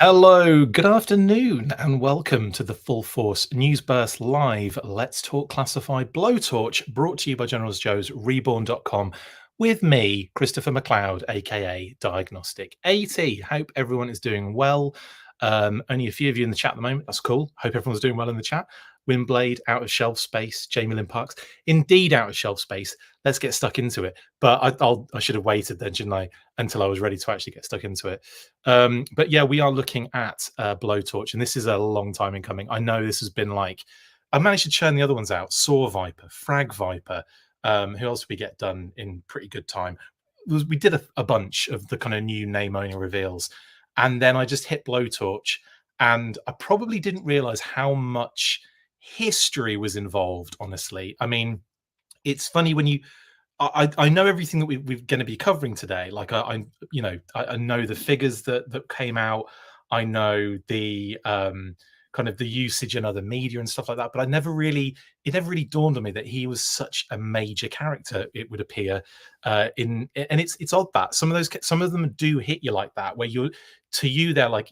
Hello, good afternoon, and welcome to the Full Force News Burst Live. Let's Talk Classified Blowtorch, brought to you by General Joe's Reborn.com with me, Christopher McLeod, aka Diagnostic AT. Hope everyone is doing well. Only a few of you in the chat at the moment. That's cool. Hope everyone's doing well in the chat. Windblade, out of shelf space. Jamie Lynn Parks, indeed out of shelf space. Let's get stuck into it. But I should have waited then, shouldn't I, until I was ready to actually get stuck into it. But yeah, we are looking at Blowtorch, and this is a long time in coming. I know this has been like, I managed to churn the other ones out: Saw Viper, Frag Viper. Who else did we get done in pretty good time? We did a bunch of the kind of new name only reveals, and then I just hit Blowtorch, and I probably didn't realize how much history was involved. Honestly, I mean, it's funny when I know everything that we're going to be covering today. Like I know the figures that came out. I know the kind of the usage in other media and stuff like that. But it never really dawned on me that he was such a major character. It would appear and it's odd that some of them do hit you like that, where they're like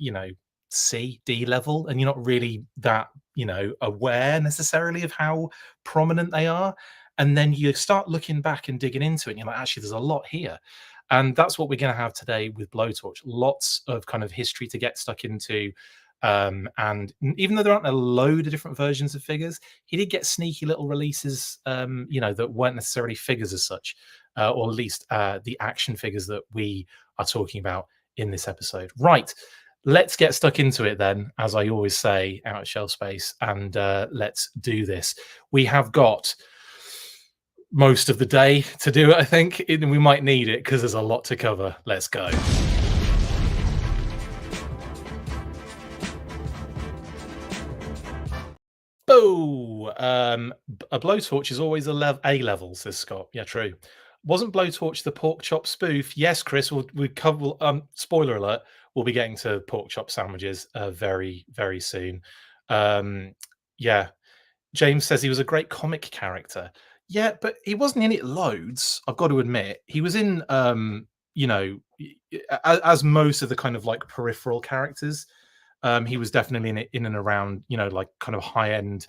C D level, and you're not really that aware necessarily of how prominent they are. And then you start looking back and digging into it, and you're like, actually, there's a lot here. And that's what we're going to have today with Blowtorch. Lots of kind of history to get stuck into. And even though there aren't a load of different versions of figures, he did get sneaky little releases, that weren't necessarily figures as such, or at least the action figures that we are talking about in this episode. Right. Let's get stuck into it then, as I always say, out of shelf space, and let's do this. We have got most of the day to do it, I think. We might need it because there's a lot to cover. Let's go. Oh, a blowtorch is always A level, says Scott. Yeah, true. Wasn't Blowtorch the pork chop spoof? Yes, Chris. We cover. Spoiler alert: we'll be getting to pork chop sandwiches very, very soon. Yeah, James says he was a great comic character. Yeah, but he wasn't in it loads. I've got to admit, he was in, as most of the kind of like peripheral characters. He was definitely in and around, like kind of high end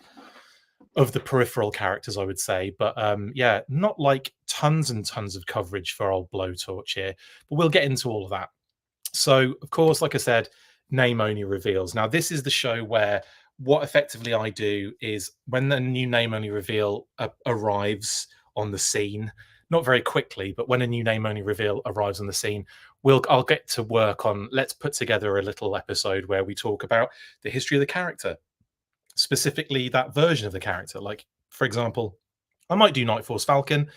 of the peripheral characters, I would say. But yeah, not like tons and tons of coverage for old Blowtorch here. But we'll get into all of that. So, of course, like I said, name only reveals. Now, this is the show where what effectively I do is when the new name only reveal arrives on the scene, not very quickly, but when a new name only reveal arrives on the scene, I'll get to work on, let's put together a little episode where we talk about the history of the character, specifically that version of the character. Like, for example, I might do Night Force Falcon.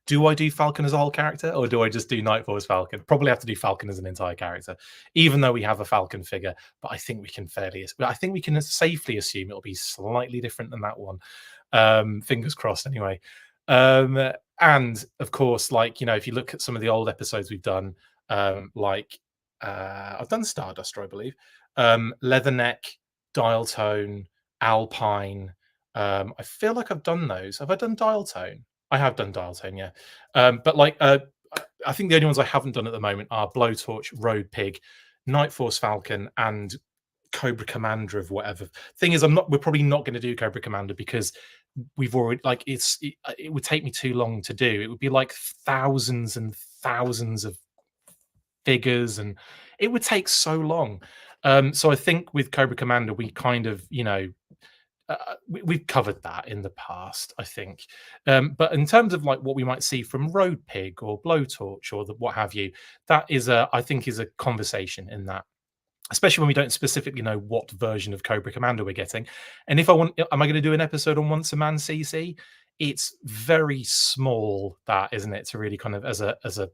Do I do Falcon as a whole character, or do I just do Night Force Falcon? Probably have to do Falcon as an entire character, even though we have a Falcon figure. But I think we can safely assume it'll be slightly different than that one. Fingers crossed, anyway. And of course, like if you look at some of the old episodes we've done, I've done Starduster, I believe, Leatherneck, Dial Tone, Alpine. I feel like I've done those. Have I done Dial Tone? I have done Dial Tone, yeah. But I think the only ones I haven't done at the moment are Blowtorch, Road Pig, Night Force Falcon, and Cobra Commander of whatever. Thing is, we're probably not going to do Cobra Commander because we've already it would take me too long to do. It would be like thousands and thousands of figures, and it would take so long. So I think with Cobra Commander, we kind of, we've covered that in the past, I think. But in terms of like what we might see from Road Pig or Blowtorch or what have you, that is I think is a conversation in that, especially when we don't specifically know what version of Cobra Commander we're getting. And if am I going to do an episode on Once a Man CC? It's very small, that, isn't it, to really kind of as a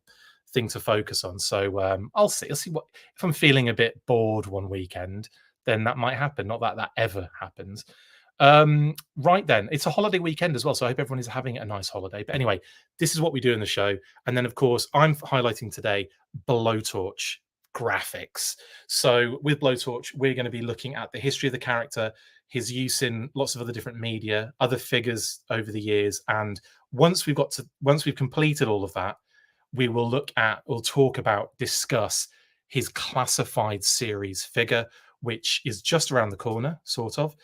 thing to focus on. So I'll see what, if I'm feeling a bit bored one weekend, then that might happen. Not that that ever happens. Right then, it's a holiday weekend as well, so I hope everyone is having a nice holiday. But anyway, this is what we do in the show. And then, of course, I'm highlighting today Blowtorch graphics. So with Blowtorch, we're going to be looking at the history of the character, his use in lots of other different media, other figures over the years. And once we've completed all of that, we'll talk about, discuss his Classified series figure, which is just around the corner, sort of.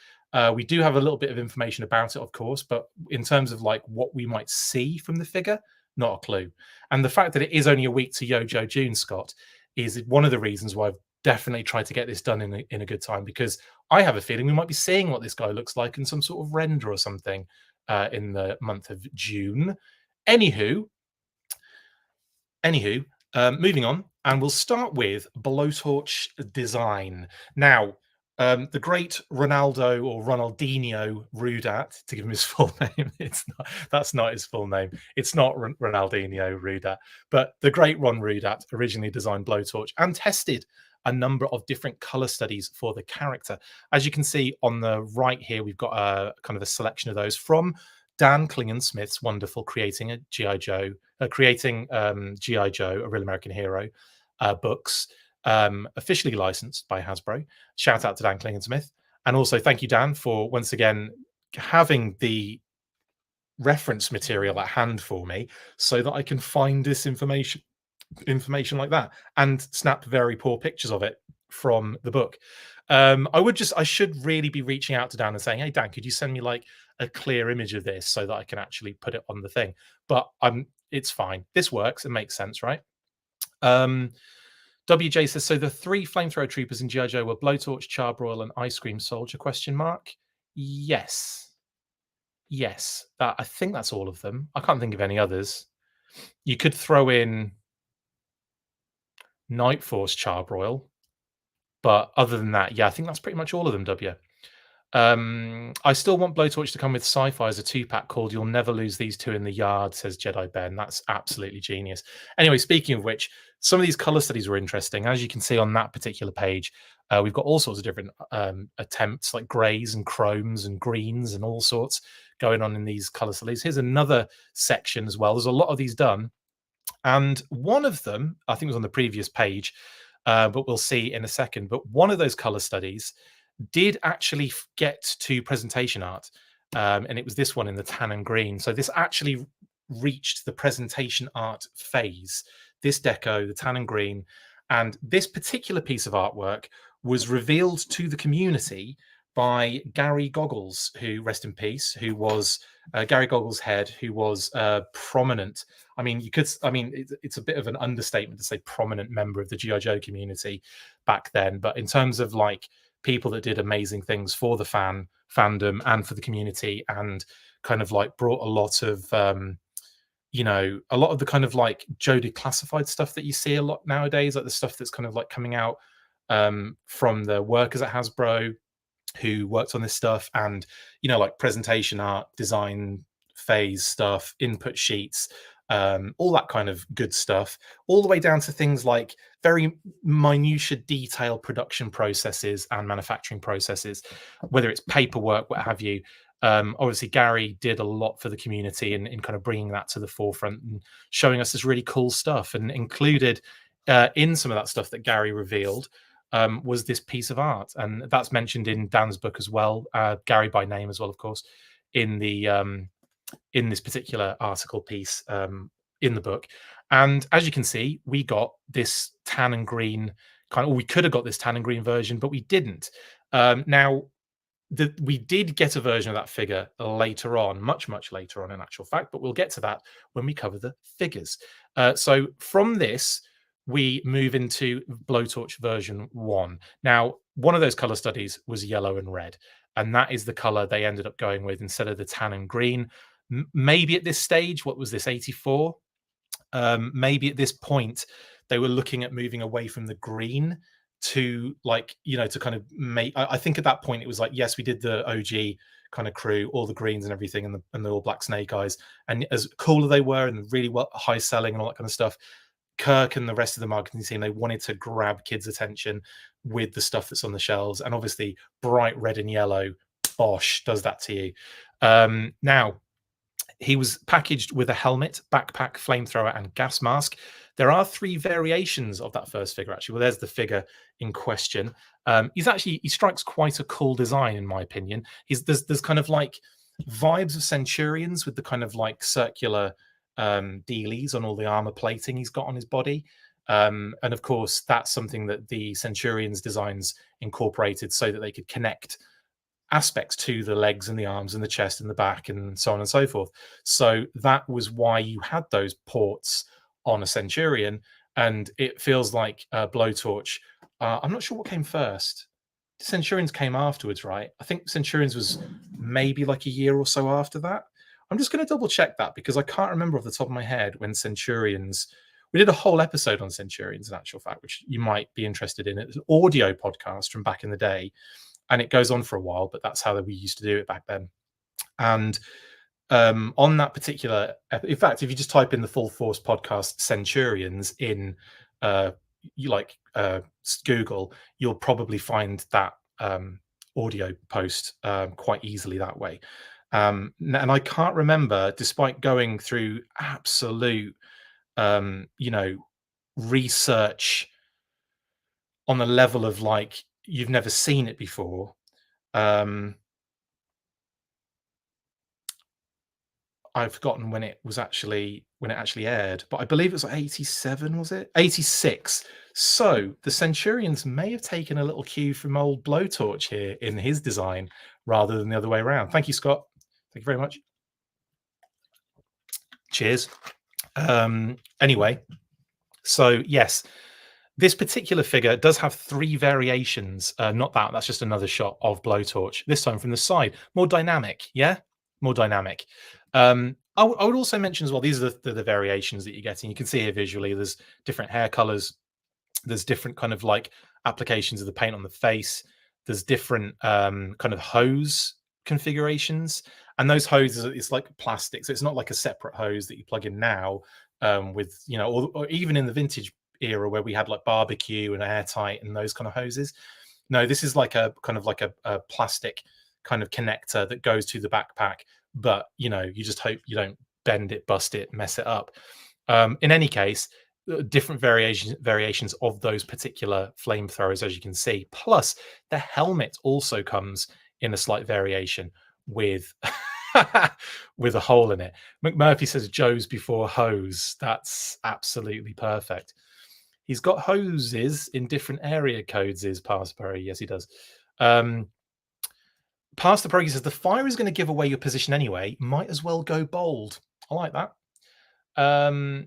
We do have a little bit of information about it, of course, but in terms of like what we might see from the figure, not a clue. And the fact that it is only a week to Yojo June, Scott, is one of the reasons why I've definitely tried to get this done in a good time, because I have a feeling we might be seeing what this guy looks like in some sort of render or something in the month of June. Anywho, moving on, and we'll start with Blowtorch design. Now, the great Ronaldo or Ronaldinho Rudat, to give him his full name, that's not his full name. It's not Ronaldinho Rudat, but the great Ron Rudat originally designed Blowtorch and tested a number of different color studies for the character. As you can see on the right here, we've got a kind of a selection of those from Dan Klingon-Smith's wonderful Creating a G.I. Joe, Creating G.I. Joe, A Real American Hero books, officially licensed by Hasbro. Shout out to Dan Klingon-Smith. And also thank you, Dan, for once again having the reference material at hand for me so that I can find this information like that and snap very poor pictures of it from the book. I should really be reaching out to Dan and saying, hey Dan, could you send me like a clear image of this so that I can actually put it on the thing? But it's fine. This works. It makes sense, right? WJ says, so the 3 flamethrower troopers in G.I. Joe were Blowtorch, Charbroil, and Ice Cream Soldier, ? Yes. I think that's all of them. I can't think of any others. You could throw in Night Force Charbroil, but other than that, yeah, I think that's pretty much all of them, W. I still want Blowtorch to come with sci-fi as a 2-pack called You'll Never Lose These Two in the Yard, says Jedi Ben. That's absolutely genius. Anyway, speaking of which, some of these color studies were interesting. As you can see on that particular page, we've got all sorts of different attempts, like grays and chromes and greens and all sorts going on in these color studies. Here's another section as well. There's a lot of these done. And one of them, I think it was on the previous page, but we'll see in a second. But one of those color studies did actually get to presentation art, and it was this one in the tan and green. So this actually reached the presentation art phase, this deco, the tan and green. And this particular piece of artwork was revealed to the community by Gary Goggles, who, rest in peace, who was Gary Goggles' head, who was prominent. I mean, it's a bit of an understatement to say prominent member of the G.I. Joe community back then. But in terms of like people that did amazing things for the fandom and for the community, and kind of like brought a lot of, a lot of the kind of like Joe Declassified stuff that you see a lot nowadays, like the stuff that's kind of like coming out from the workers at Hasbro who worked on this stuff, and like presentation art, design phase stuff, input sheets, all that kind of good stuff, all the way down to things like very minutiae detail production processes and manufacturing processes, whether it's paperwork, what have you. Obviously Gary did a lot for the community in kind of bringing that to the forefront and showing us this really cool stuff, and included in some of that stuff that Gary revealed was this piece of art, and that's mentioned in Dan's book as well, Gary by name as well, of course, in the in this particular article piece in the book. And as you can see, we got this tan and green or we could have got this tan and green version, but we didn't. Now, we did get a version of that figure later on, much later on in actual fact, but we'll get to that when we cover the figures. So from this, we move into Blowtorch version 1. Now, one of those color studies was yellow and red, and that is the color they ended up going with instead of the tan and green. Maybe at this stage, what was this, 84? Maybe at this point, they were looking at moving away from the green to to kind of make, I think at that point it was like, yes, we did the OG kind of crew, all the greens and everything, and the all black snake eyes, and as cooler they were and really well high selling and all that kind of stuff, Kirk and the rest of the marketing team, they wanted to grab kids' attention with the stuff that's on the shelves, and obviously bright red and yellow, bosh, does that to you. Now, he was packaged with a helmet, backpack, flamethrower, and gas mask. There are 3 variations of that first figure, actually. Well, there's the figure in question. He strikes quite a cool design, in my opinion. There's kind of like vibes of Centurions with the kind of like circular dealies on all the armor plating he's got on his body. And of course, that's something that the Centurions designs incorporated so that they could connect aspects to the legs and the arms and the chest and the back and so on and so forth. So that was why you had those ports on a Centurion. And it feels like Blowtorch. I'm not sure what came first. Centurions came afterwards, right? I think Centurions was maybe like a year or so after that. I'm just going to double check that because I can't remember off the top of my head when Centurions. We did a whole episode on Centurions, in actual fact, which you might be interested in. It's an audio podcast from back in the day, and it goes on for a while, but that's how we used to do it back then. And on that particular, in fact, if you just type in the Full Force podcast Centurions in you like Google, you'll probably find that audio post quite easily that way. And I can't remember, despite going through absolute, research on the level of like you've never seen it before. I've forgotten when it actually aired, but I believe it was like 87, was it? 86. So the Centurions may have taken a little cue from old Blowtorch here in his design rather than the other way around. Thank you, Scott. Thank you very much. Cheers. Anyway, so yes, this particular figure does have 3 variations. Not that, that's just another shot of Blowtorch, this time from the side. More dynamic, yeah? More dynamic. I would also mention as well, these are the variations that you're getting. You can see here visually, there's different hair colors. There's different kind of like applications of the paint on the face. There's different kind of hose configurations. And those hoses, it's like plastic. So it's not like a separate hose that you plug in now with, or even in the vintage era where we had like barbecue and airtight and those kind of hoses. No, this is like a kind of like a plastic kind of connector that goes to the backpack, but you just hope you don't bend it, bust it, mess it up. In any case, different variations of those particular flamethrowers, as you can see. Plus, the helmet also comes in a slight variation with with a hole in it. McMurphy says Joe's before hose. That's absolutely perfect. He's got hoses in different area codes, is Pastor. Yes, he does. Pastor Pro says the fire is going to give away your position anyway. Might as well go bold. I like that.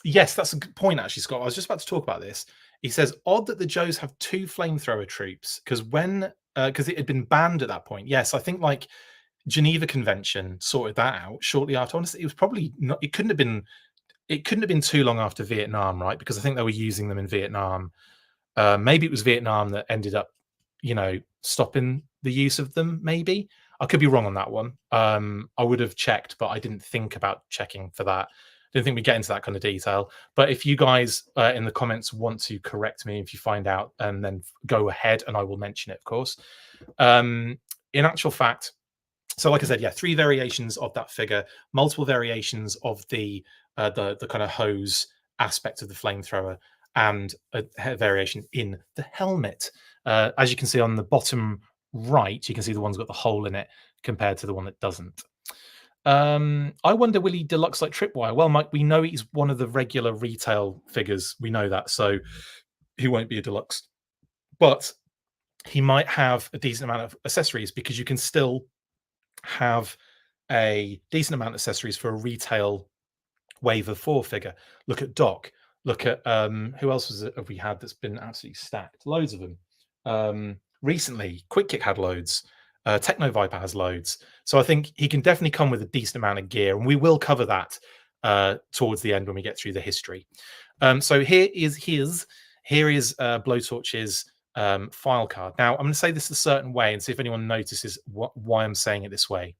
Yes, that's a good point, actually, Scott. I was just about to talk about this. He says, odd that the Joes have 2 flamethrower troops because because it had been banned at that point. Yes, I think like Geneva Convention sorted that out shortly after. Honestly, it was probably not. It couldn't have been too long after Vietnam, right? Because I think they were using them in Vietnam. Maybe it was Vietnam that ended up, stopping the use of them. Maybe I could be wrong on that one. I would have checked, but I didn't think about checking for that. Didn't think we'd get into that kind of detail. But if you guys in the comments want to correct me if you find out, and then go ahead and I will mention it, of course. In actual fact, so like I said, yeah, 3 variations of that figure, multiple variations of the kind of hose aspect of the flamethrower, and a variation in the helmet. As you can see on the bottom right, you can see the one's got the hole in it compared to the one that doesn't. I wonder, will he deluxe like Tripwire? Well, Mike, we know he's one of the regular retail figures. We know that, so he won't be a deluxe. But he might have a decent amount of accessories because you can still have a decent amount of accessories for a retail Wave of 4 figure. Look at Doc. Look at who else have we had that's been absolutely stacked? Loads of them. Recently, Quick Kick had loads. Techno Viper has loads. So I think he can definitely come with a decent amount of gear, and we will cover that towards the end when we get through the history. So here is Blowtorch's file card. Now I'm going to say this a certain way and see if anyone notices why I'm saying it this way.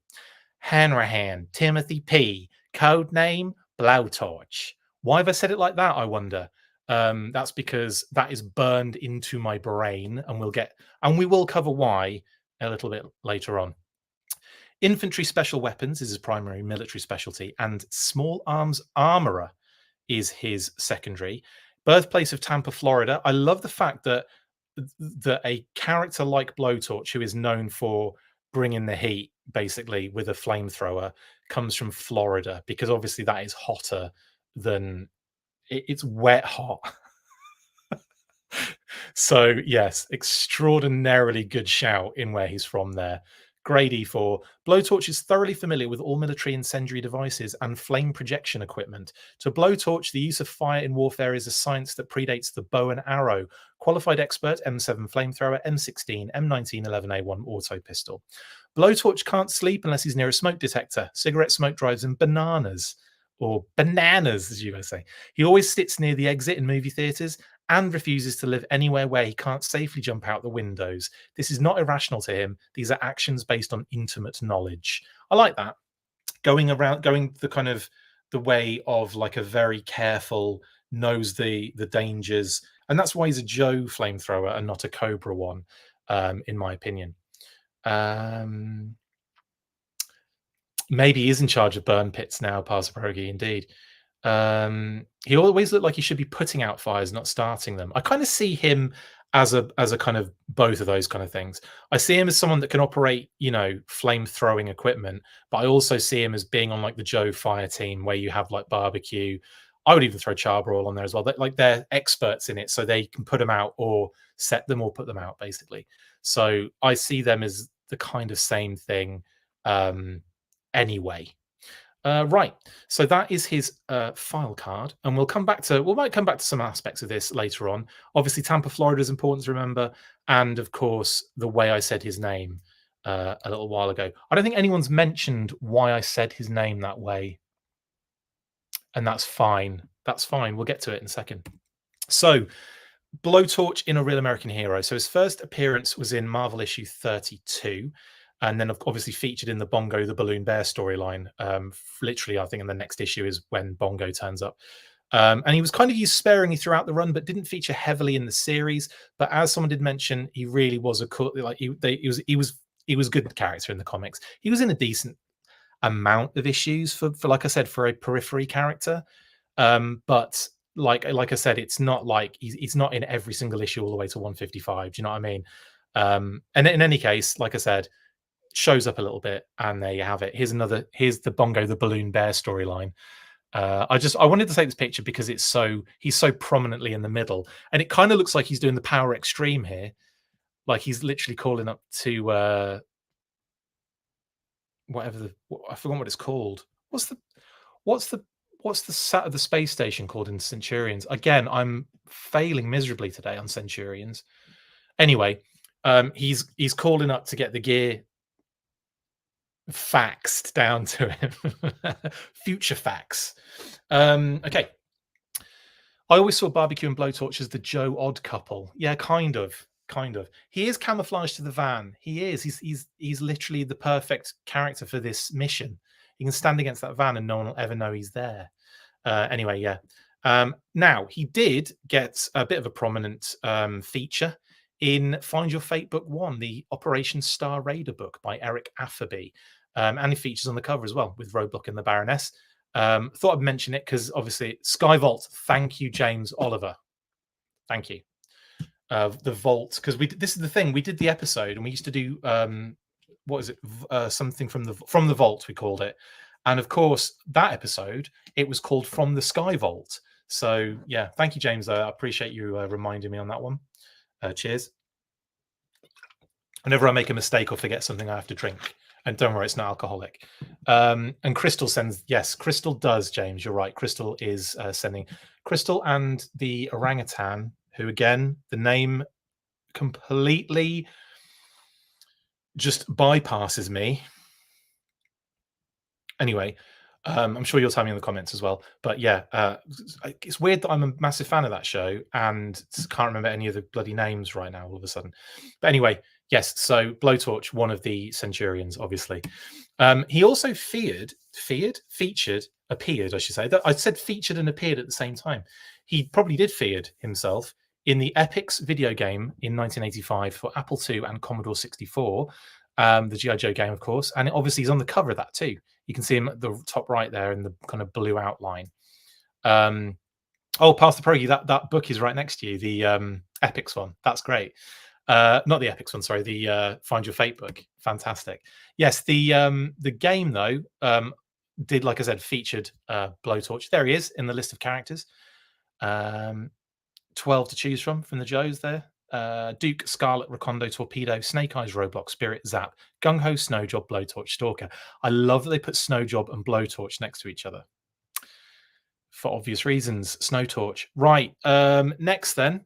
Hanrahan Timothy P. Code name Blowtorch. Why have I said it like that, I wonder? That's because that is burned into my brain, and we will cover why a little bit later on. Infantry special weapons is his primary military specialty, and small arms armorer is his secondary. Birthplace of Tampa, Florida. I love the fact that a character like Blowtorch, who is known for bringing the heat basically with a flamethrower, comes from Florida, because obviously that is hotter than it's wet hot. So yes, extraordinarily good shout in where he's from there. Grade E4. Blowtorch is thoroughly familiar with all military incendiary devices and flame projection equipment. To Blowtorch, the use of fire in warfare is a science that predates the bow and arrow. Qualified expert, M7 flamethrower, M16, M19 11A1 auto pistol. Blowtorch can't sleep unless he's near a smoke detector, cigarette smoke drives, and bananas. Or bananas, as you guys say. He always sits near the exit in movie theatres and refuses to live anywhere where he can't safely jump out the windows. This is not irrational to him. These are actions based on intimate knowledge. I like that. Going the kind of the way of like a very careful, knows the dangers. And that's why he's a Joe flamethrower and not a Cobra one, in my opinion. Maybe he is in charge of burn pits now, Parsaprogi, indeed. He always looked like he should be putting out fires, not starting them. I kind of see him as a kind of both of those kind of things. I see him as someone that can operate, flame throwing equipment, but I also see him as being on like the Joe fire team where you have like barbecue. I would even throw Charbroil on there as well. They're experts in it, so they can put them out or set them or put them out, basically. So I see them as the kind of same thing. Anyway, right. So that is his file card, and we might come back to some aspects of this later on. Obviously, Tampa, Florida is important to remember, and of course, the way I said his name a little while ago. I don't think anyone's mentioned why I said his name that way, and that's fine. That's fine. We'll get to it in a second. So, Blowtorch in A Real American Hero. So his first appearance was in Marvel issue 32, and then obviously featured in the Bongo the Balloon Bear storyline. Literally, I think in the next issue is when Bongo turns up. And he was kind of used sparingly throughout the run, but didn't feature heavily in the series. But as someone did mention, he really was a cool, like he was good character in the comics. He was in a decent amount of issues for like I said, for a periphery character. But like I said, it's not like he's not in every single issue all the way to 155. Do you know what I mean? And in any case, like I said, shows up a little bit, and there you have it. Here's the Bongo the Balloon Bear storyline. I wanted to take this picture because he's so prominently in the middle, and it kind of looks like he's doing the Power Extreme here, like he's literally calling up to I forgot what it's called. What's the space station called in Centurions? Again, I'm failing miserably today on Centurions. Anyway, he's calling up to get the gear faxed down to him. Future fax. Okay. I always saw Barbecue and Blowtorch as the Joe odd couple. Yeah, kind of. He is camouflaged to the van. He is. He's literally the perfect character for this mission. He can stand against that van and no one will ever know he's there. Anyway, yeah. Now, he did get a bit of a prominent feature in Find Your Fate Book 1, the Operation Star Raider book by Eric Afferby. And he features on the cover as well with Roadblock and the Baroness. Thought I'd mention it because obviously Skyvault. Thank you, James Oliver. Thank you. The Vault, because this is the thing. We did the episode and we used to do what is it? Something from the Vault, we called it. And of course, that episode, it was called From the Sky Vault. So yeah, thank you, James. I appreciate you reminding me on that one. Cheers. Whenever I make a mistake or forget something, I have to drink. And don't worry, it's not alcoholic. And Crystal sends, yes, Crystal does, James. You're right. Crystal is sending. Crystal and the orangutan, who again, the name completely just bypasses me. Anyway, I'm sure you'll tell me in the comments as well. But yeah, it's weird that I'm a massive fan of that show and can't remember any of the bloody names right now all of a sudden. But anyway, yes, so Blowtorch, one of the Centurions, obviously. He also appeared, I should say. I said featured and appeared at the same time. He probably did feared himself in the Epix video game in 1985 for Apple II and Commodore 64, the G.I. Joe game, of course. And obviously he's on the cover of that too. You can see him at the top right there in the kind of blue outline. Oh, Pastor Progi, that book is right next to you, the Epix one. That's great. Not the Epix one, sorry, the Find Your Fate book. Fantastic. Yes, the game, though, did, like I said, featured Blowtorch. There he is in the list of characters. 12 to choose from the Joes there. Duke, Scarlet, Recondo, Torpedo, Snake Eyes, Roblox, Spirit, Zap, Gung Ho, Snowjob, Blowtorch, Stalker. I love that they put Snowjob and Blowtorch next to each other for obvious reasons. Snowtorch. Right. Next then,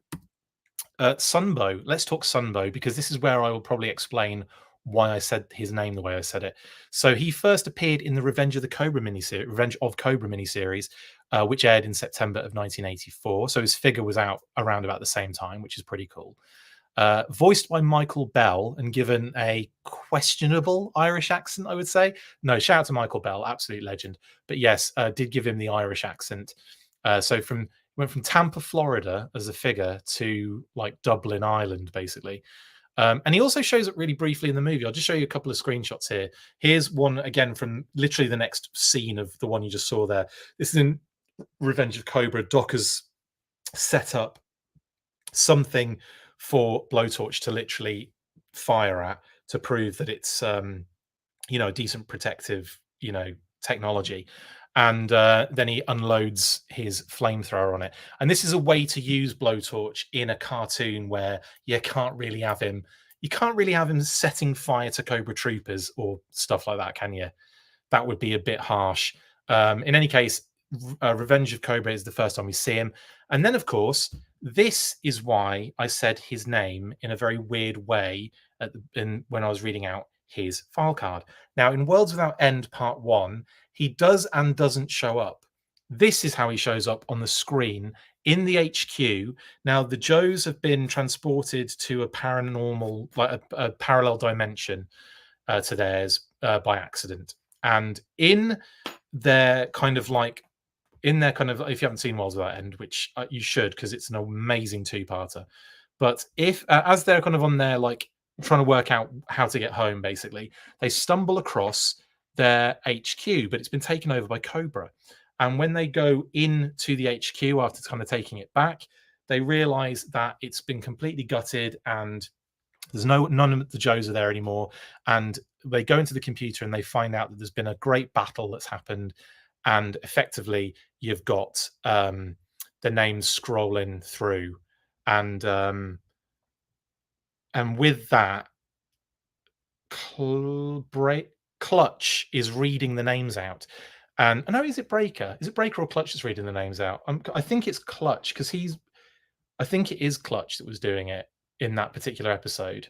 Sunbow. Let's talk Sunbow because this is where I will probably explain why I said his name the way I said it. So he first appeared in the Revenge of Cobra miniseries, which aired in September of 1984. So his figure was out around about the same time, which is pretty cool. Voiced by Michael Bell and given a questionable Irish accent, I would say. No, shout out to Michael Bell, absolute legend. But yes, did give him the Irish accent. So went from Tampa, Florida, as a figure to like Dublin, Ireland, basically. And he also shows up really briefly in the movie. I'll just show you a couple of screenshots here. Here's one again from literally the next scene of the one you just saw there. This is in Revenge of Cobra. Doc has set up something for Blowtorch to literally fire at to prove that it's a decent protective technology, and then he unloads his flamethrower on it. And this is a way to use Blowtorch in a cartoon where you can't really have him setting fire to Cobra troopers or stuff like that, can you? That would be a bit harsh. In any case, Revenge of Cobra is the first time we see him. And then, of course, this is why I said his name in a very weird way when I was reading out his file card. Now, in Worlds Without End Part 1, he does and doesn't show up. This is how he shows up on the screen in the HQ. Now, the Joes have been transported to a paranormal, like a parallel dimension to theirs by accident. And in their kind of, if you haven't seen Worlds Without End, which you should, because it's an amazing two-parter. But if, as they're kind of on their, trying to work out how to get home, basically, they stumble across their HQ, but it's been taken over by Cobra. And when they go into the HQ after kind of taking it back, they realize that it's been completely gutted and there's none of the Joes are there anymore. And they go into the computer and they find out that there's been a great battle that's happened. And effectively, you've got the names scrolling through. And with that, Clutch is reading the names out. And I know, is it Breaker? Is it Breaker or Clutch that's reading the names out? I think it's Clutch because I think it is Clutch that was doing it in that particular episode.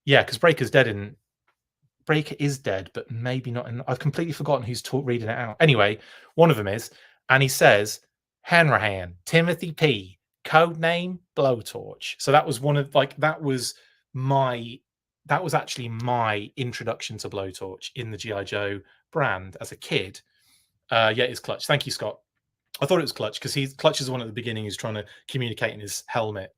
Yeah, because Breaker is dead, but maybe not. I've completely forgotten who's reading it out. Anyway, one of them is, and he says, Hanrahan, Timothy P, code name Blowtorch. So that was that was actually my introduction to Blowtorch in the G.I. Joe brand as a kid. Yeah, it's Clutch. Thank you, Scott. I thought it was Clutch because Clutch is the one at the beginning who's trying to communicate in his helmet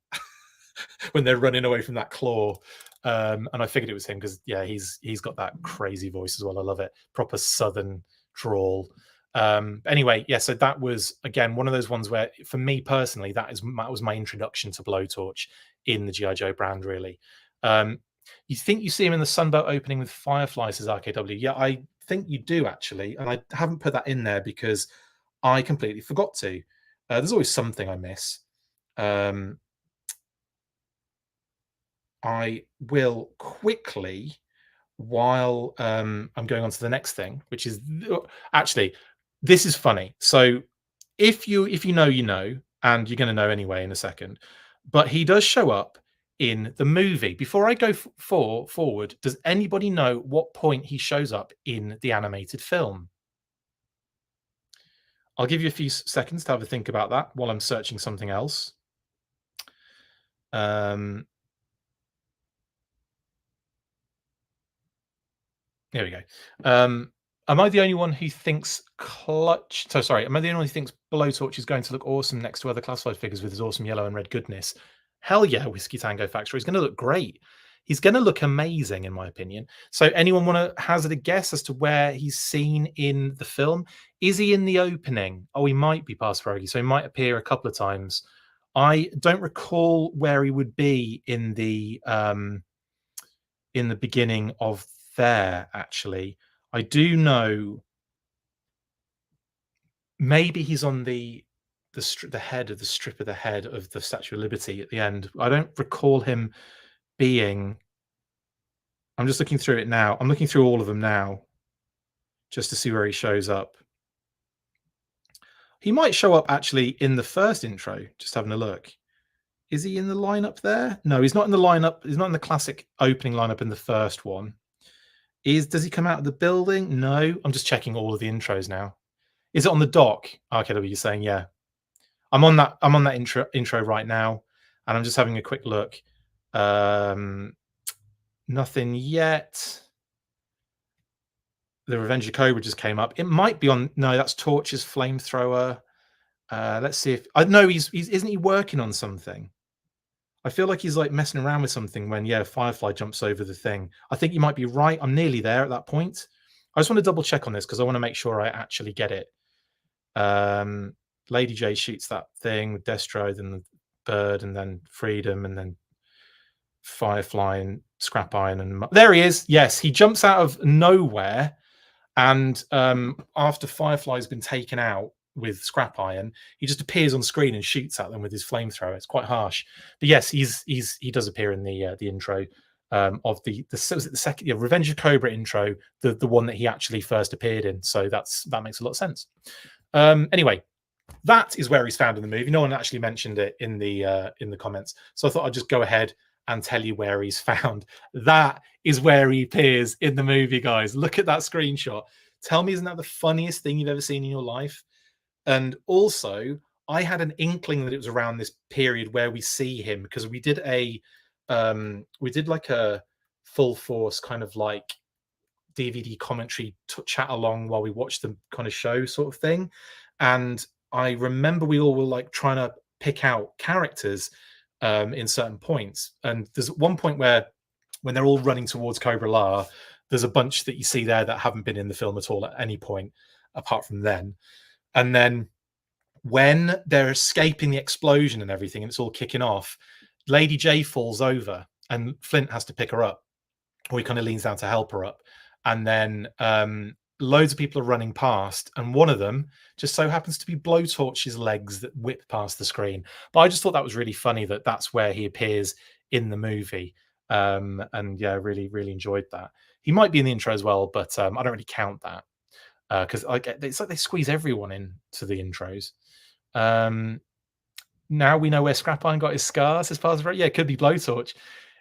when they're running away from that claw. And I figured it was him because, yeah, he's got that crazy voice as well. I love it. Proper Southern drawl. Anyway, yeah, so that was, again, one of those ones where, for me personally, that was my introduction to Blowtorch in the G.I. Joe brand, really. You think you see him in the Sunbow opening with Firefly, says RKW. Yeah, I think you do, actually. And I haven't put that in there because I completely forgot to. There's always something I miss. I will quickly, while I'm going on to the next thing, which is actually, this is funny. So if you know, you know, and you're going to know anyway in a second, but he does show up in the movie. Before I go forward, does anybody know what point he shows up in the animated film? I'll give you a few seconds to have a think about that while I'm searching something else. There we go. Am I the only one who thinks Clutch? So sorry, am I the only one who thinks Blowtorch is going to look awesome next to other classified figures with his awesome yellow and red goodness? Hell yeah, Whiskey Tango Factory. He's going to look great. He's going to look amazing, in my opinion. So anyone want to hazard a guess as to where he's seen in the film? Is he in the opening? Oh, he might be past Fergie, so he might appear a couple of times. I don't recall where he would be in the beginning of there, actually. I do know maybe he's on the the head of the strip of the head of the Statue of Liberty at the end. I don't recall him being. I'm just looking through it now. I'm looking through all of them now, just to see where he shows up. He might show up actually in the first intro. Just having a look. Is he in the lineup there? No, he's not in the lineup. He's not in the classic opening lineup in the first one. Does he come out of the building? No. I'm just checking all of the intros now. Is it on the dock? Okay, what you're saying, yeah. I'm on that intro right now, and I'm just having a quick look. Nothing yet. The Revenge of Cobra just came up. It might be on. No, that's Torch's flamethrower. Let's see if I know he's isn't he working on something? I feel like he's like messing around with something when Firefly jumps over the thing. I think you might be right. I'm nearly there at that point. I just want to double check on this because I want to make sure I actually get it. Lady J shoots that thing with Destro, then the bird, and then Freedom, and then Firefly and Scrap Iron, and there he is. Yes, he jumps out of nowhere, and after Firefly's been taken out with Scrap Iron, he just appears on screen and shoots at them with his flamethrower. It's quite harsh, but yes, he does appear in the intro of the second Revenge of Cobra intro, the one that he actually first appeared in. So that makes a lot of sense. Anyway, that is where he's found in the movie. No one actually mentioned it in the comments, so I thought I'd just go ahead and tell you where he's found. That is where he appears in the movie, guys. Look at that screenshot. Tell me, isn't that the funniest thing you've ever seen in your life? And also, I had an inkling that it was around this period where we see him, because we did like a full force kind of like DVD commentary chat along while we watched the kind of show sort of thing. And I remember we all were like trying to pick out characters in certain points. And there's one point where when they're all running towards Cobra La, there's a bunch that you see there that haven't been in the film at all at any point apart from then. And then when they're escaping the explosion and everything, and it's all kicking off, Lady J falls over and Flint has to pick her up, or he kind of leans down to help her up. And then loads of people are running past, and one of them just so happens to be Blowtorch's legs that whip past the screen. But I just thought that was really funny that that's where he appears in the movie. And yeah, really, really enjoyed that. He might be in the intro as well, but I don't really count that because it's like they squeeze everyone into the intros. Now we know where Scrap Iron got his scars as part of it. Yeah, it could be Blowtorch.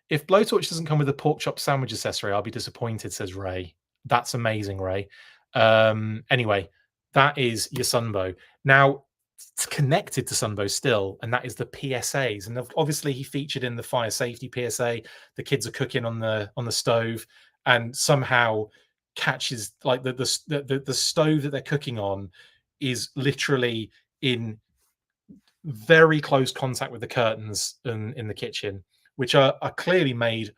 If Blowtorch doesn't come with a pork chop sandwich accessory, I'll be disappointed, says Ray. That's amazing, Ray. Anyway, that is your Sunbow. Now, it's connected to Sunbow still, and that is the PSAs. And obviously, he featured in the fire safety PSA. The kids are cooking on the stove, and somehow catches like the stove that they're cooking on is literally in very close contact with the curtains in the kitchen, which are clearly made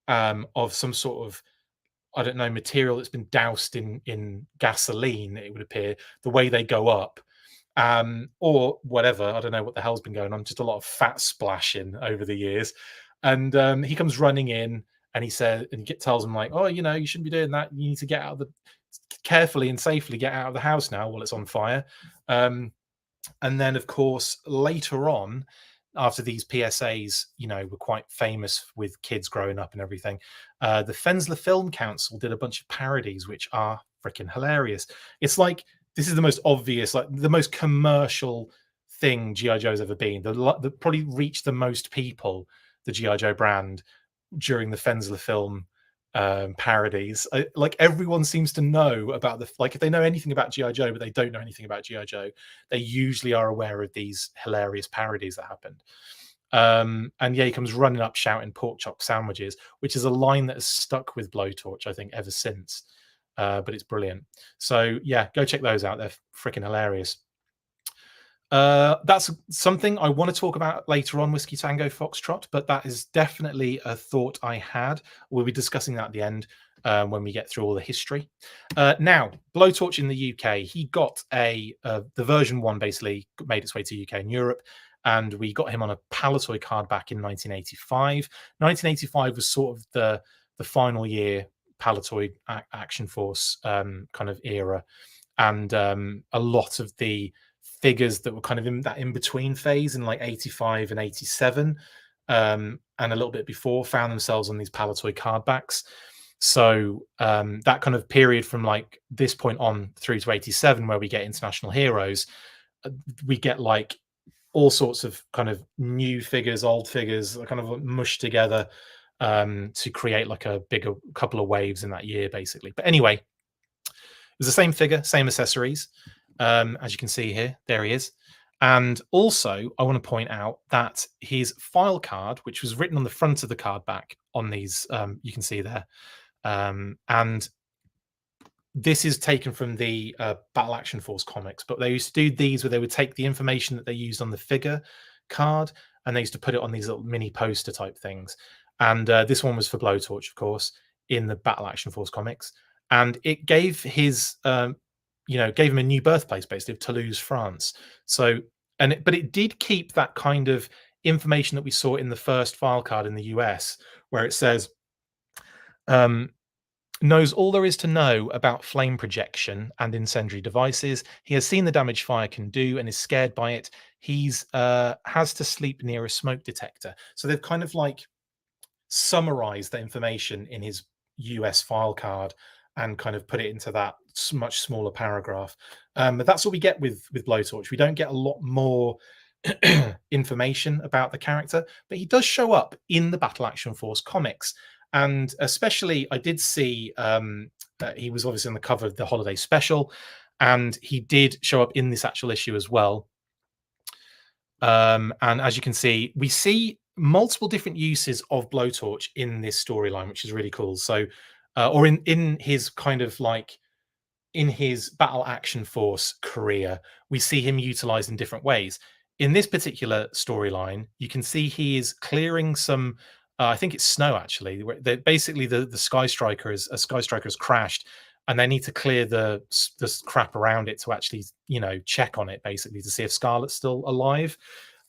of some sort of, I don't know, material that's been doused in gasoline, it would appear, the way they go up. Or whatever. I don't know what the hell's been going on. Just a lot of fat splashing over the years. And he comes running in and he says, and tells him like, oh, you shouldn't be doing that. You need to get out of carefully and safely get out of the house now while it's on fire. And then, of course, later on, after these PSAs, were quite famous with kids growing up and everything, the Fensler Film Council did a bunch of parodies, which are freaking hilarious. It's like, this is the most obvious, like the most commercial thing G.I. Joe's ever been. The probably reached the most people, the G.I. Joe brand, during the Fensler film parodies. Like everyone seems to know about if they know anything about G.I. Joe, but they don't know anything about G.I. Joe, they usually are aware of these hilarious parodies that happened. And yeah, he comes running up shouting pork chop sandwiches, which is a line that has stuck with Blowtorch, I think, ever since. But it's brilliant. So yeah, go check those out. They're freaking hilarious. That's something I want to talk about later on, Whiskey Tango Foxtrot, but that is definitely a thought I had. We'll be discussing that at the end when we get through all the history. Now, Blowtorch in the UK, he got the version 1 basically made its way to UK and Europe, and we got him on a Palitoy card back in 1985. 1985 was sort of the final year Palitoy Action Force kind of era, and a lot of the figures that were kind of in that in between phase in like 85 and 87, and a little bit before, found themselves on these Palatoy card backs. So that kind of period from like this point on through to 87, where we get international heroes, we get like all sorts of kind of new figures, old figures, kind of mushed together to create like a bigger couple of waves in that year, basically. But anyway, it was the same figure, same accessories. As you can see here, there he is. And also, I want to point out that his file card, which was written on the front of the card back on these, you can see there, and this is taken from the Battle Action Force comics, but they used to do these where they would take the information that they used on the figure card and they used to put it on these little mini poster type things. And this one was for Blowtorch, of course, in the Battle Action Force comics, and it gave his, gave him a new birthplace, basically, of Toulouse, France. So, but it did keep that kind of information that we saw in the first file card in the US, where it says, knows all there is to know about flame projection and incendiary devices. He has seen the damage fire can do and is scared by it. He's has to sleep near a smoke detector. So they've kind of like summarized the information in his US file card and kind of put it into that much smaller paragraph. But that's what we get with Blowtorch. We don't get a lot more information about the character, but he does show up in the Battle Action Force comics. And especially, I did see he was obviously on the cover of the holiday special, and he did show up in this actual issue as well. And as you can see, we see multiple different uses of Blowtorch in this storyline, which is really cool. So, or in his kind of like in his Battle Action Force career, we see him utilized in different ways. In this particular storyline, you can see he is clearing some. I think it's snow actually. Basically, the Sky Striker has crashed, and they need to clear the crap around it to actually check on it, basically to see if Scarlet's still alive.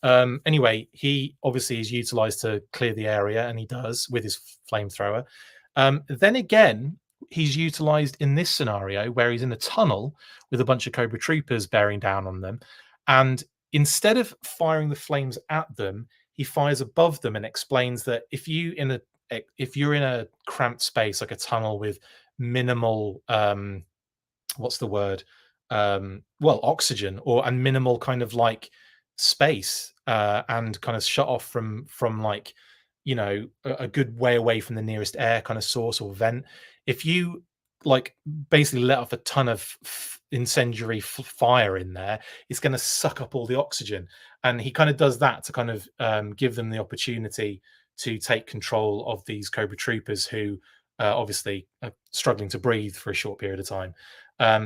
Anyway, he obviously is utilized to clear the area, and he does with his flamethrower. Then again, he's utilized in this scenario where he's in a tunnel with a bunch of Cobra Troopers bearing down on them, and instead of firing the flames at them, he fires above them and explains that if you're in a cramped space like a tunnel with minimal what's the word oxygen and minimal kind of like space and kind of shut off from like a good way away from the nearest air kind of source or vent, if you like basically let off a ton of incendiary fire in there, it's going to suck up all the oxygen. And he kind of does that to kind of give them the opportunity to take control of these Cobra Troopers who obviously are struggling to breathe for a short period of time.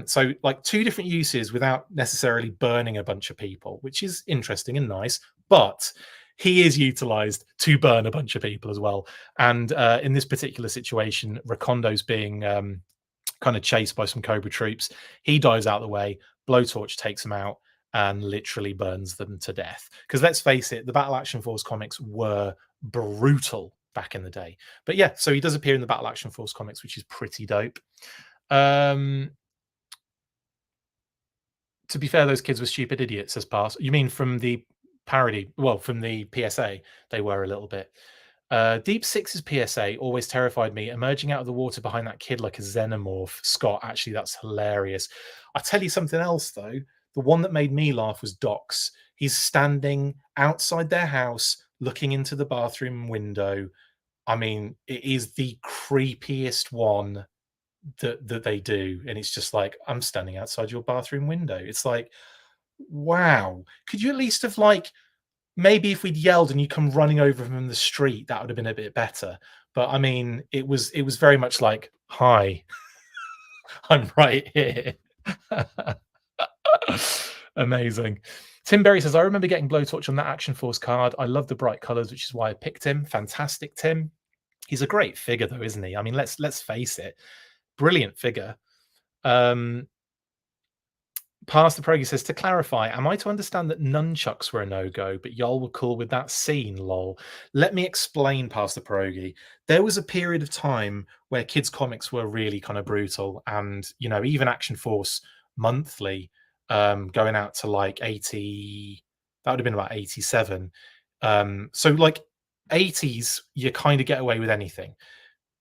So like two different uses without necessarily burning a bunch of people, which is interesting and nice, but he is utilized to burn a bunch of people as well. And in this particular situation, Rekondo's being kind of chased by some Cobra troops. He dives out of the way. Blowtorch takes him out and literally burns them to death. Because let's face it, the Battle Action Force comics were brutal back in the day. But yeah, so he does appear in the Battle Action Force comics, which is pretty dope. To be fair, those kids were stupid idiots, says Pass. You mean from the parody? Well, from the PSA, they were a little bit. Deep Six's PSA always terrified me. Emerging out of the water behind that kid like a xenomorph. Scott, actually, that's hilarious. I'll tell you something else, though. The one that made me laugh was Doc's. He's standing outside their house, looking into the bathroom window. I mean, it is the creepiest one that they do. And it's just like, I'm standing outside your bathroom window. It's like, wow. Could you at least have like, maybe if we'd yelled and you come running over from the street, that would have been a bit better. But I mean, it was very much like, hi, I'm right here. Amazing. Tim Berry says, I remember getting Blowtorch on that Action Force card. I love the bright colors, which is why I picked him. Fantastic, Tim. He's a great figure, though, isn't he? I mean, let's face it. Brilliant figure. Pastor Progi says, to clarify, am I to understand that nunchucks were a no-go, but y'all were cool with that scene, lol? Let me explain, Pastor Progi. There was a period of time where kids' comics were really kind of brutal, and, even Action Force Monthly going out to like 80. That would have been about 87. So like 80s, you kind of get away with anything.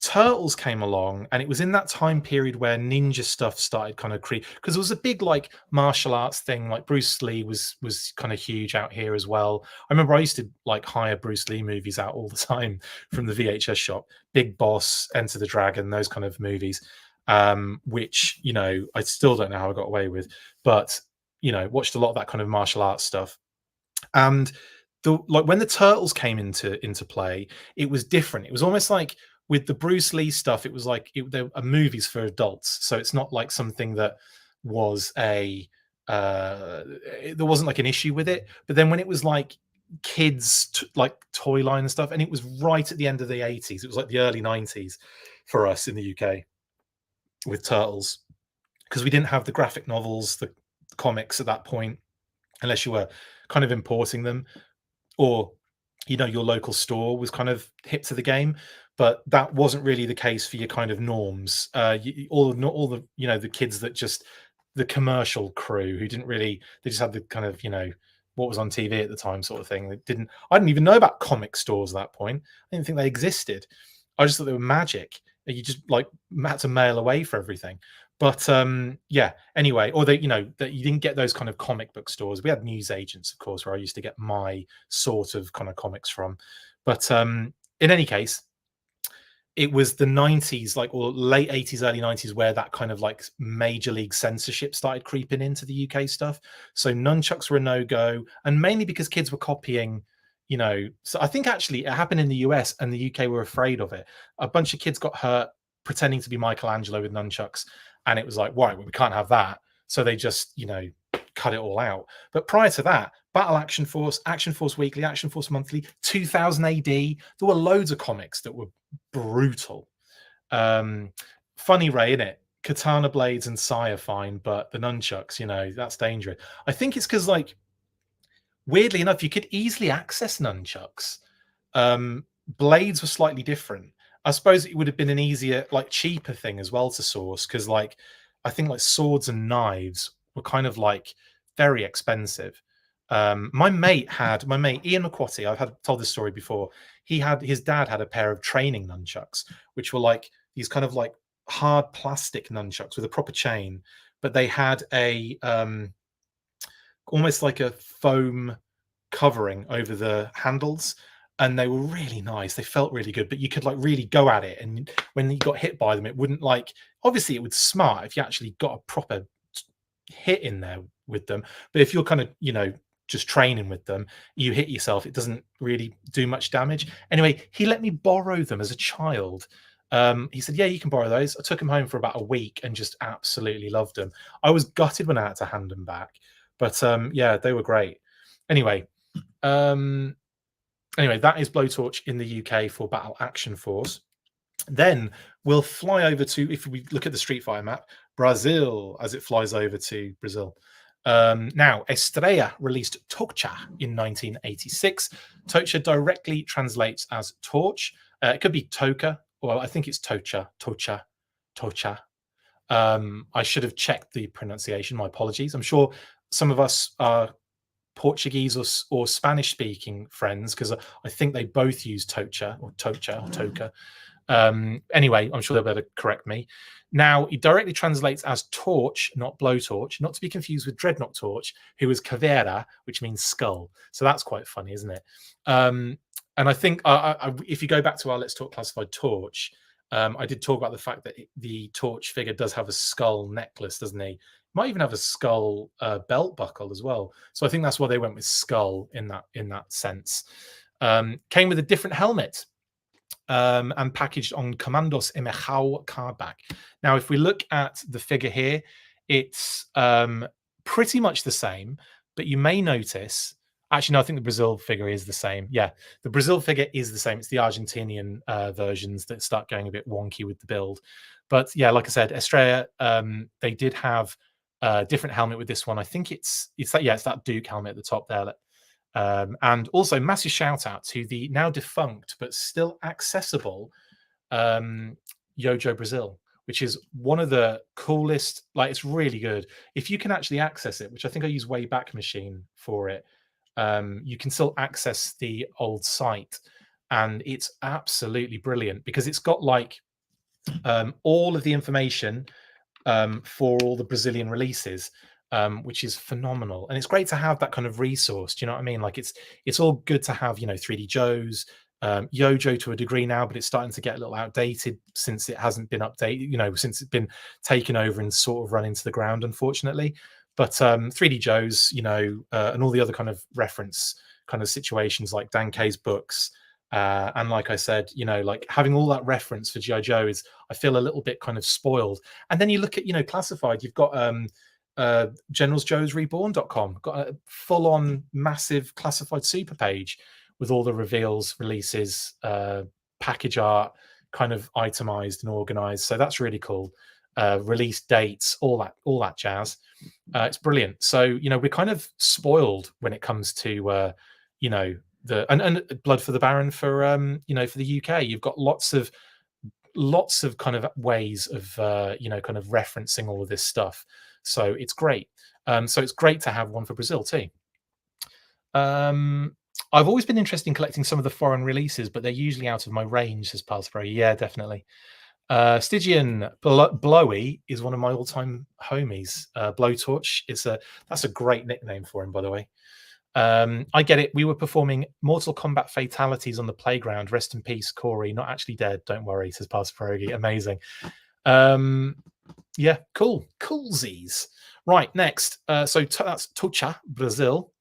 Turtles came along, and it was in that time period where ninja stuff started kind of creep, because there was a big like martial arts thing. Like Bruce Lee was kind of huge out here as well. I remember I used to like hire Bruce Lee movies out all the time from the VHS shop. Big Boss, Enter the Dragon, those kind of movies, which I still don't know how I got away with, but watched a lot of that kind of martial arts stuff. And like when the turtles came into play, it was different. It was almost like with the Bruce Lee stuff, it was like there are movies for adults, so it's not like something that was there wasn't like an issue with it. But then when it was like kids like toy line and stuff, and it was right at the end of the 80s, it was like the early 90s for us in the UK with turtles, because we didn't have the graphic novels, the comics at that point, unless you were kind of importing them, or your local store was kind of hip to the game. But that wasn't really the case for your kind of norms. Not all the the kids that just the commercial crew who didn't really, they just had the kind of what was on TV at the time sort of thing. I didn't even know about comic stores at that point. I didn't think they existed. I just thought they were magic. You just like had to mail away for everything. But yeah, anyway, or that you didn't get those kind of comic book stores. We had news agents, of course, where I used to get my sort of kind of comics from. But in any case, it was the 90s, like, or late 80s, early 90s, where that kind of like major league censorship started creeping into the UK stuff. So nunchucks were a no-go, and mainly because kids were copying. So I think actually it happened in the US, and the UK were afraid of it. A bunch of kids got hurt pretending to be Michelangelo with nunchucks, and it was like, right, well, we can't have that. So they just, cut it all out. But prior to that, Battle Action Force Weekly, Action Force Monthly, 2000 AD, there were loads of comics that were brutal. Funny, Ray, innit? Katana blades and sai are fine, but the nunchucks, that's dangerous. I think it's because, like, weirdly enough, you could easily access nunchucks. Blades were slightly different. I suppose it would have been an easier, like, cheaper thing as well to source, because, like, I think like swords and knives were kind of like very expensive. My mate Ian McQuatty, told this story before. His dad had a pair of training nunchucks, which were like these kind of like hard plastic nunchucks with a proper chain, but they had a almost like a foam covering over the handles, and they were really nice. They felt really good, but you could like really go at it, and when you got hit by them, it wouldn't, like, obviously it would smart if you actually got a proper hit in there with them. But if you're kind of just training with them, you hit yourself, it doesn't really do much damage. Anyway, he let me borrow them as a child. He said, yeah, you can borrow those. I took them home for about a week and just absolutely loved them. I was gutted when I had to hand them back, but yeah, they were great. Anyway, that is Blowtorch in the UK for Battle Action Force. Then we'll fly over to, if we look at the Street Fighter map, Brazil, as it flies over to Brazil. Now, Estrella released Tocha in 1986. Tocha directly translates as torch. It could be Toka, or I think it's Tocha. I should have checked the pronunciation. My apologies. I'm sure some of us are Portuguese or Spanish speaking friends, because I think they both use Tocha or Toka. Anyway, I'm sure they'll be able to correct me. Now, it directly translates as torch, not blowtorch, not to be confused with Dreadnought Torch, who is caveira, which means skull. So that's quite funny, isn't it? And I think if you go back to our Let's Talk Classified Torch, I did talk about the fact that the Torch figure does have a skull necklace, doesn't he? Might even have a skull belt buckle as well. So I think that's why they went with skull in that sense. Came with a different helmet. And packaged on Commandos Emechau cardback. Now, if we look at the figure here, it's pretty much the same, but you may notice, actually, no, I think the Brazil figure is the same. Yeah, the Brazil figure is the same. It's the Argentinian versions that start going a bit wonky with the build. But yeah, like I said, Estrella, they did have a different helmet with this one. I think it's that Duke helmet at the top there. And also massive shout out to the now defunct but still accessible Yojo Brazil, which is one of the coolest. Like, it's really good if you can actually access it, which I think I use Wayback Machine for it. You can still access the old site, and it's absolutely brilliant because it's got like all of the information for all the Brazilian releases, which is phenomenal. And it's great to have that kind of resource. Do you know what I mean? Like, it's all good to have, 3D Joes, Yojo to a degree now, but it's starting to get a little outdated since it hasn't been updated, since it's been taken over and sort of run into the ground, unfortunately. But 3D Joes, and all the other kind of reference kind of situations like Dan K's books. And like I said, like having all that reference for G.I. Joe is, I feel a little bit kind of spoiled. And then you look at, Classified, you've got Generals Joe's Reborn.com, got a full-on massive Classified super page with all the reveals, releases, package art, kind of itemized and organized. So that's really cool. Release dates, all that jazz. It's brilliant. So, we're kind of spoiled when it comes to, and Blood for the Baron for for the UK. You've got lots of kind of ways of kind of referencing all of this stuff. So it's great. So it's great to have one for Brazil too. I've always been interested in collecting some of the foreign releases, but they're usually out of my range, says Pathspro. Yeah, definitely. Stygian Blowy is one of my all-time homies. Blowtorch that's a great nickname for him, by the way. I get it. We were performing Mortal Kombat fatalities on the playground. Rest in peace, Corey. Not actually dead. Don't worry, says Pastor Pierogi. Amazing. Yeah, cool. Coolsies. Right, next. So that's Tocha, Brazil.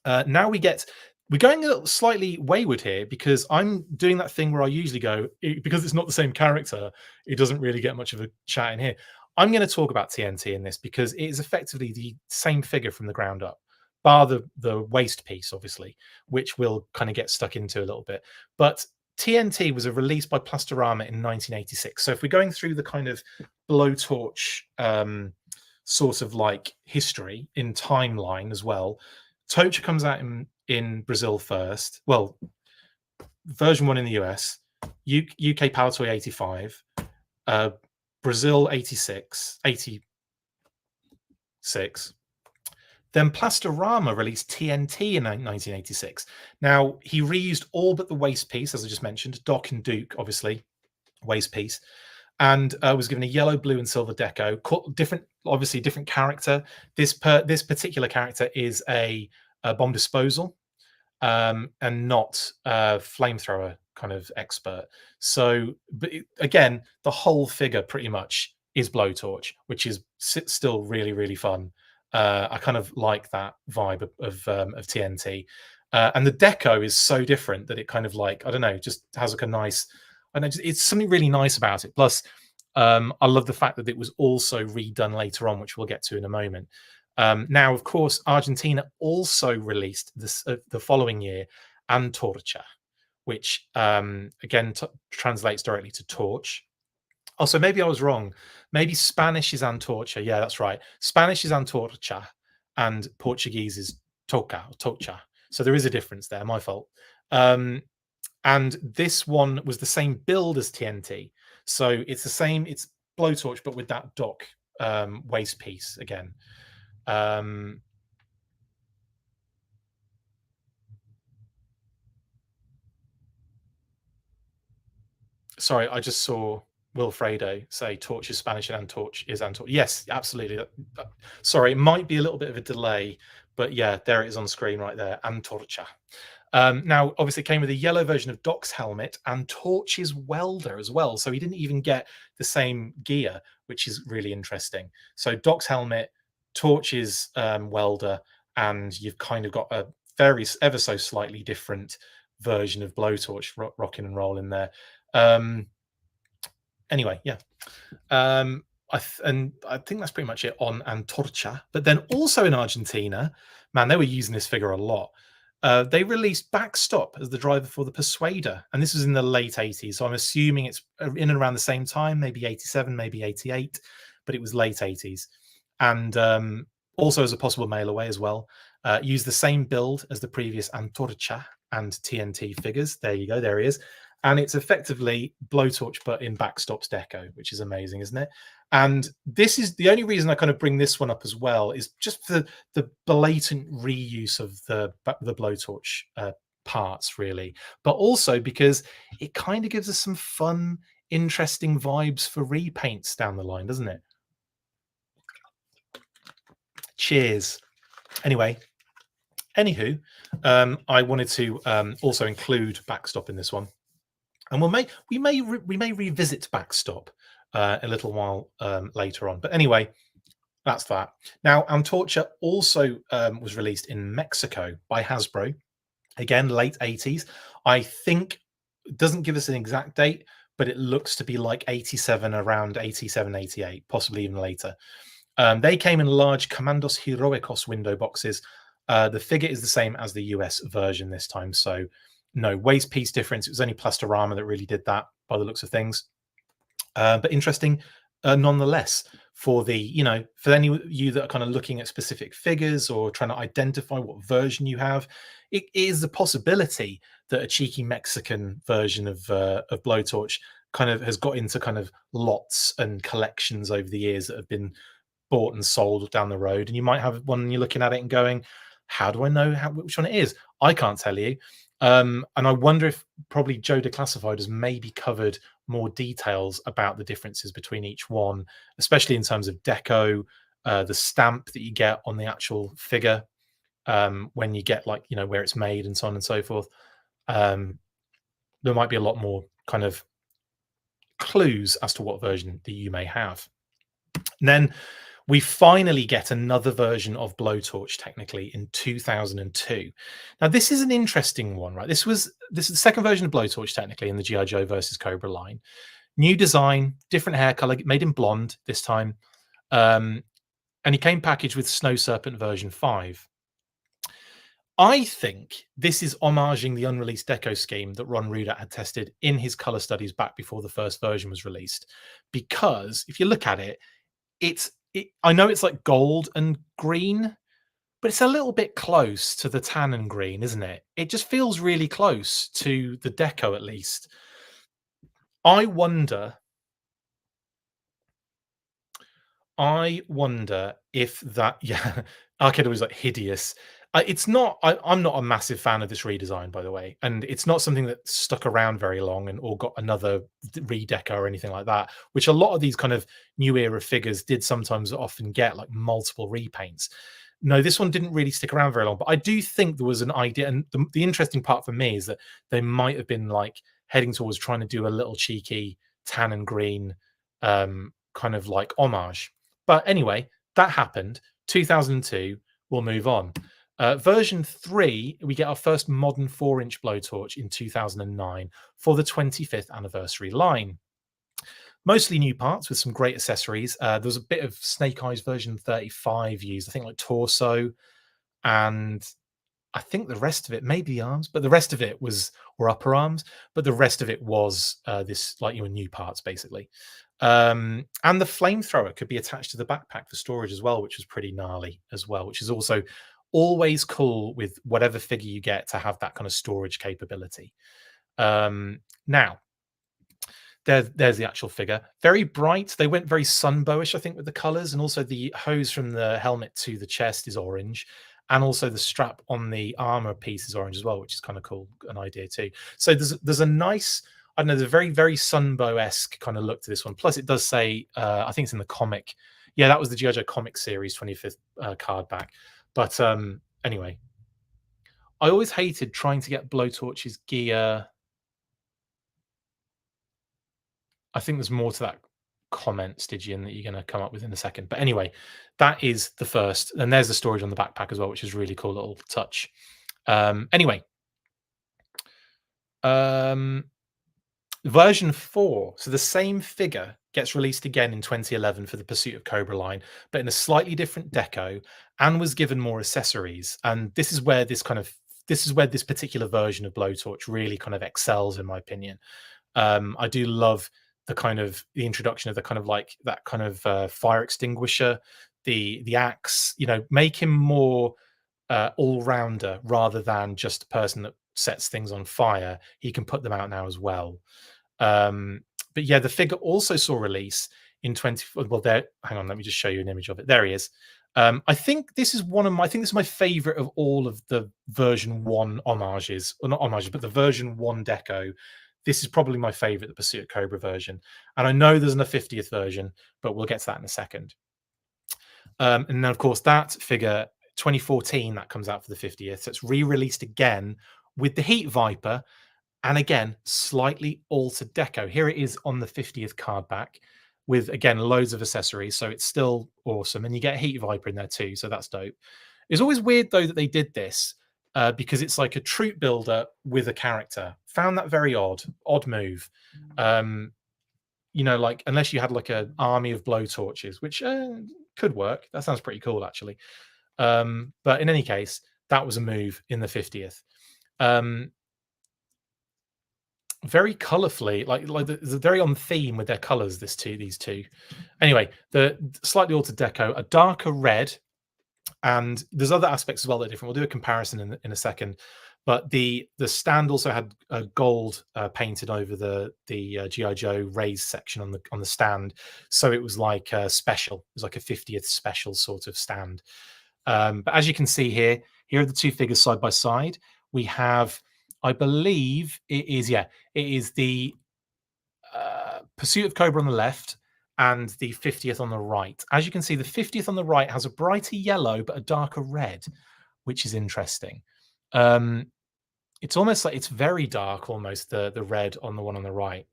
Now we're going a little slightly wayward here because I'm doing that thing where I usually go, because it's not the same character, it doesn't really get much of a chat in here. I'm going to talk about TNT in this because it is effectively the same figure from the ground up, bar the waist piece, obviously, which we'll kind of get stuck into a little bit. But TNT was a release by Plastorama in 1986. So if we're going through the kind of Blowtorch sort of like history in timeline as well, Tocha comes out in Brazil first. Well, version 1 in the US, UK Power Toy 85, Brazil 86. Then Plastorama released TNT in 1986. Now, he reused all but the waist piece, as I just mentioned, Doc and Duke, obviously, waist piece, and was given a yellow, blue, and silver deco. Different character. This particular character is a bomb disposal and not a flamethrower kind of expert. So, but again, the whole figure pretty much is Blowtorch, which is still really, really fun. I kind of like that vibe of TNT, and the deco is so different that it kind of like, I don't know, just has like a nice. I know it's something really nice about it. Plus, I love the fact that it was also redone later on, which we'll get to in a moment. Now, of course, Argentina also released this the following year, Antorcha, which again translates directly to torch. Also, maybe I was wrong. Maybe Spanish is Antorcha. Yeah, that's right. Spanish is Antorcha, and Portuguese is Tocha. So there is a difference there. My fault. And this one was the same build as TNT. So it's the same. It's Blowtorch, but with that Doc waist piece again. Sorry, I just saw Wilfredo say torch is Spanish and torch is Antorch. Yes, absolutely. Sorry, it might be a little bit of a delay, but yeah, there it is on screen right there. Antorcha. Now, obviously, it came with a yellow version of Doc's helmet and Torch's welder as well. So he didn't even get the same gear, which is really interesting. So Doc's helmet, Torch's welder, and you've kind of got a ever so slightly different version of Blowtorch rocking and rolling there. Anyway, yeah. I think that's pretty much it on Antorcha. But then also in Argentina, man, they were using this figure a lot. They released Backstop as the driver for the Persuader, and this was in the late 80s. So I'm assuming it's in and around the same time, maybe 87, maybe 88, but it was late 80s. And also as a possible mail away as well. Used the same build as the previous Antorcha and TNT figures. There you go, there he is. and it's effectively Blowtorch but in backstops deco, which is amazing, isn't it? And this is the only reason I kind of bring this one up as well, is just for the blatant reuse of the Blowtorch parts, really, but also because it kind of gives us some fun, interesting vibes for repaints down the line, doesn't it? Cheers. Anyway, anywho, I wanted to also include backstop in this one, and we may revisit backstop a little while later on. But anyway, that's that. Now, Antorcha also was released in Mexico by Hasbro, again late 80s. I think it doesn't give us an exact date, but it looks to be like 87, around 87, 88, possibly even later. They came in large Commandos Heroicos window boxes. The figure is the same as the US version this time, so no waist piece difference. It was only Plastorama that really did that by the looks of things. But interesting nonetheless, for the, for any of you that are kind of looking at specific figures or trying to identify what version you have, it is a possibility that a cheeky Mexican version of Blowtorch kind of has got into kind of lots and collections over the years that have been bought and sold down the road, and you might have one and you're looking at it and going, how do I know which one it is? I can't tell you. And I wonder if probably Joe Declassified has maybe covered more details about the differences between each one, especially in terms of deco, the stamp that you get on the actual figure, when you get, like, where it's made and so on and so forth. There might be a lot more kind of clues as to what version that you may have. And then we finally get another version of Blowtorch, technically, in 2002. Now, this is an interesting one, right? This is the second version of Blowtorch, technically, in the G.I. Joe versus Cobra line. New design, different hair color, made in blonde this time. And he came packaged with Snow Serpent version 5. I think this is homaging the unreleased deco scheme that Ron Rudat had tested in his color studies back before the first version was released. Because if you look at it, I know it's like gold and green, but it's a little bit close to the tan and green, isn't it? It just feels really close to the deco, at least. I wonder if that, yeah, Arcade was like hideous. It's not. I'm not a massive fan of this redesign, by the way, and it's not something that stuck around very long and or got another redeco or anything like that. Which a lot of these kind of new era figures did sometimes often get, like multiple repaints. No, this one didn't really stick around very long, but I do think there was an idea, and the interesting part for me is that they might have been like heading towards trying to do a little cheeky tan and green kind of like homage. But anyway, that happened. 2002. We'll move on. Version 3, we get our first modern 4-inch Blowtorch in 2009 for the 25th anniversary line. Mostly new parts with some great accessories. There was a bit of Snake Eyes version 35 used, I think, like torso, and I think the rest of it, maybe the arms, but the rest of it were upper arms, but the rest of it was this, like, new parts, basically. And the flamethrower could be attached to the backpack for storage as well, which was pretty gnarly as well, which is also always cool with whatever figure you get to have that kind of storage capability. Now, there's the actual figure. Very bright. They went very sunbowish, I think, with the colors, and also the hose from the helmet to the chest is orange, and also the strap on the armor piece is orange as well, which is kind of cool, an idea too. So there's a nice, I don't know, there's a very, very Sunbow-esque kind of look to this one. Plus, it does say, I think it's in the comic. Yeah, that was the G.I. Joe comic series 25th card back. But anyway, I always hated trying to get Blowtorch's gear. I think there's more to that comment, Stygian, that you're going to come up with in a second. But anyway, that is the first. And there's the storage on the backpack as well, which is really cool little touch. Anyway, version 4. So the same figure gets released again in 2011 for the Pursuit of Cobra line, but in a slightly different deco, and was given more accessories. And this is where this particular version of Blowtorch really kind of excels, in my opinion. I do love the introduction of the kind of like that kind of fire extinguisher, the axe, make him more all-rounder rather than just a person that sets things on fire, he can put them out now as well. But yeah, the figure also saw release in 20. Well, there. Hang on, let me just show you an image of it. There he is. I think this is I think this is my favorite of all of the version 1 homages, or not homages, but the version 1 deco. This is probably my favorite, the Pursuit of Cobra version. And I know there's a 50th version, but we'll get to that in a second. And then, of course, that figure 2014 that comes out for the 50th. So it's re-released again with the Heat Viper, and again slightly altered deco. Here it is on the 50th card back with, again, loads of accessories, so it's still awesome. And you get Heat Viper in there too, so that's dope. It's always weird though that they did this, because it's like a troop builder with a character. Found that very odd move. You know, like, unless you had like an army of blowtorches, which could work. That sounds pretty cool, actually. But in any case, that was a move in the 50th. Very colorfully, like they're very on theme with their colors. These two. Anyway, the slightly altered deco, a darker red, and there's other aspects as well that are different. We'll do a comparison in a second. But the stand also had gold painted over the GI Joe raised section on the stand, so it was like special. It was like a 50th special sort of stand. But as you can see here are the two figures side by side. We have, I believe it is the Pursuit of Cobra on the left and the 50th on the right. As you can see, the 50th on the right has a brighter yellow but a darker red, which is interesting. It's almost like it's very dark, almost the red on the one on the right.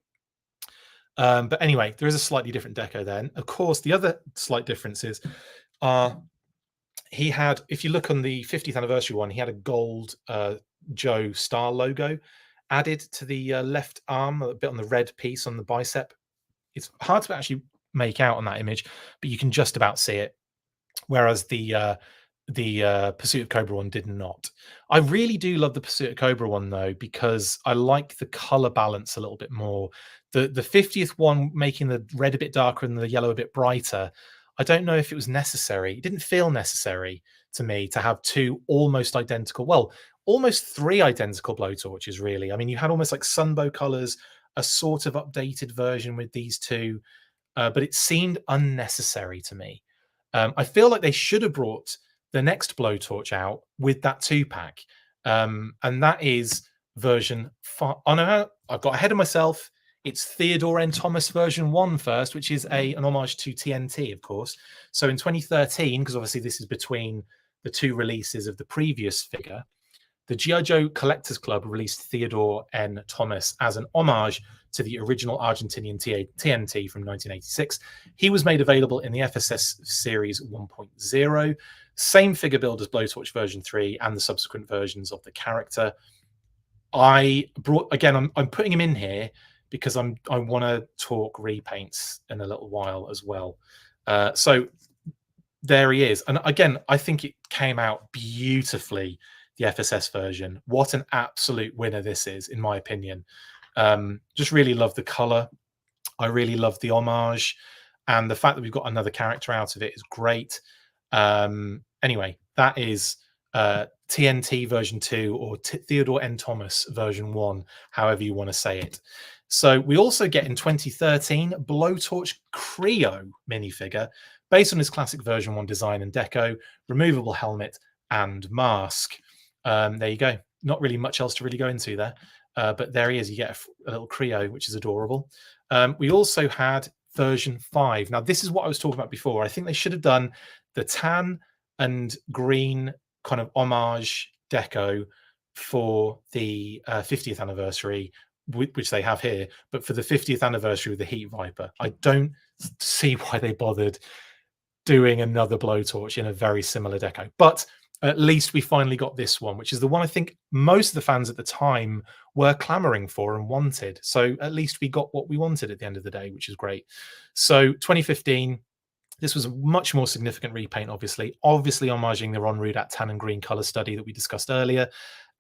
But anyway, there is a slightly different deco then. Of course, the other slight differences are he had, if you look on the 50th anniversary one, he had a gold Joe star logo added to the left arm, a bit on the red piece on the bicep. It's hard to actually make out on that image, but you can just about see it. Whereas the Pursuit of Cobra one did not. I really do love the Pursuit of Cobra one though, because I like the color balance a little bit more. The 50th one making the red a bit darker and the yellow a bit brighter, I don't know if it was necessary. It didn't feel necessary to me to have two almost identical, well, almost three identical blowtorches, really. I mean, you had almost like sunbow colors, a sort of updated version with these two, but it seemed unnecessary to me. I feel like they should have brought the next blowtorch out with that 2-pack, and that is version 5. Oh no, I've got ahead of myself. It's Theodore N. Thomas version 1 first, which is an homage to TNT, of course. So in 2013, because obviously this is between the two releases of the previous figure, the G.I. Joe Collectors Club released Theodore N. Thomas as an homage to the original Argentinian TNT from 1986. He was made available in the FSS Series 1.0. Same figure build as Blowtorch version 3 and the subsequent versions of the character. I brought, again, I'm putting him in here because I want to talk repaints in a little while as well. So there he is. And again, I think it came out beautifully, the FSS version. What an absolute winner this is, in my opinion. Just really love the color. I really love the homage. And the fact that we've got another character out of it is great. Anyway, that is TNT version 2 or Theodore N. Thomas version 1, however you want to say it. So we also get in 2013 Blowtorch Creo minifigure based on his classic version 1 design and deco, removable helmet and mask. There you go. Not really much else to really go into there, but there he is. You get a little Creo, which is adorable. We also had version 5. Now, this is what I was talking about before. I think they should have done the tan and green kind of homage deco for the 50th anniversary, which they have here, but for the 50th anniversary with the Heat Viper. I don't see why they bothered doing another blowtorch in a very similar deco, but at least we finally got this one, which is the one I think most of the fans at the time were clamoring for and wanted. So at least we got what we wanted at the end of the day, which is great. So 2015, this was a much more significant repaint, obviously homaging the Ron Rudat tan and green color study that we discussed earlier,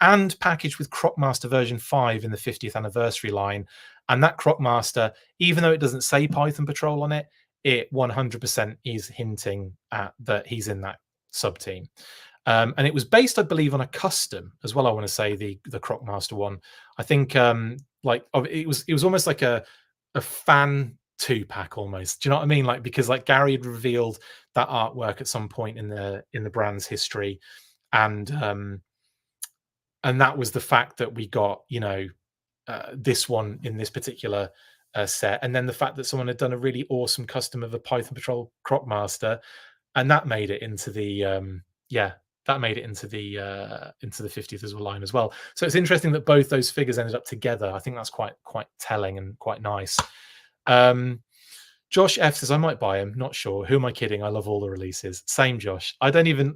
and packaged with Crocmaster version 5 in the 50th anniversary line. And that Crocmaster, even though it doesn't say Python Patrol on it, it 100% is hinting at that he's in that sub team. And it was based, I believe, on a custom as well. I want to say the Crocmaster one. I think it was almost like a fan two-pack almost. Do you know what I mean? Like, because like Gary had revealed that artwork at some point in the brand's history, and and that was the fact that we got, this one in this particular set, and then the fact that someone had done a really awesome custom of a Python Patrol Crocmaster, and that made it into the yeah, that made it into the 50th as well line as well. So it's interesting that both those figures ended up together. I think that's quite telling and quite nice. Josh F says I might buy him. Not sure. Who am I kidding? I love all the releases. Same, Josh. I don't even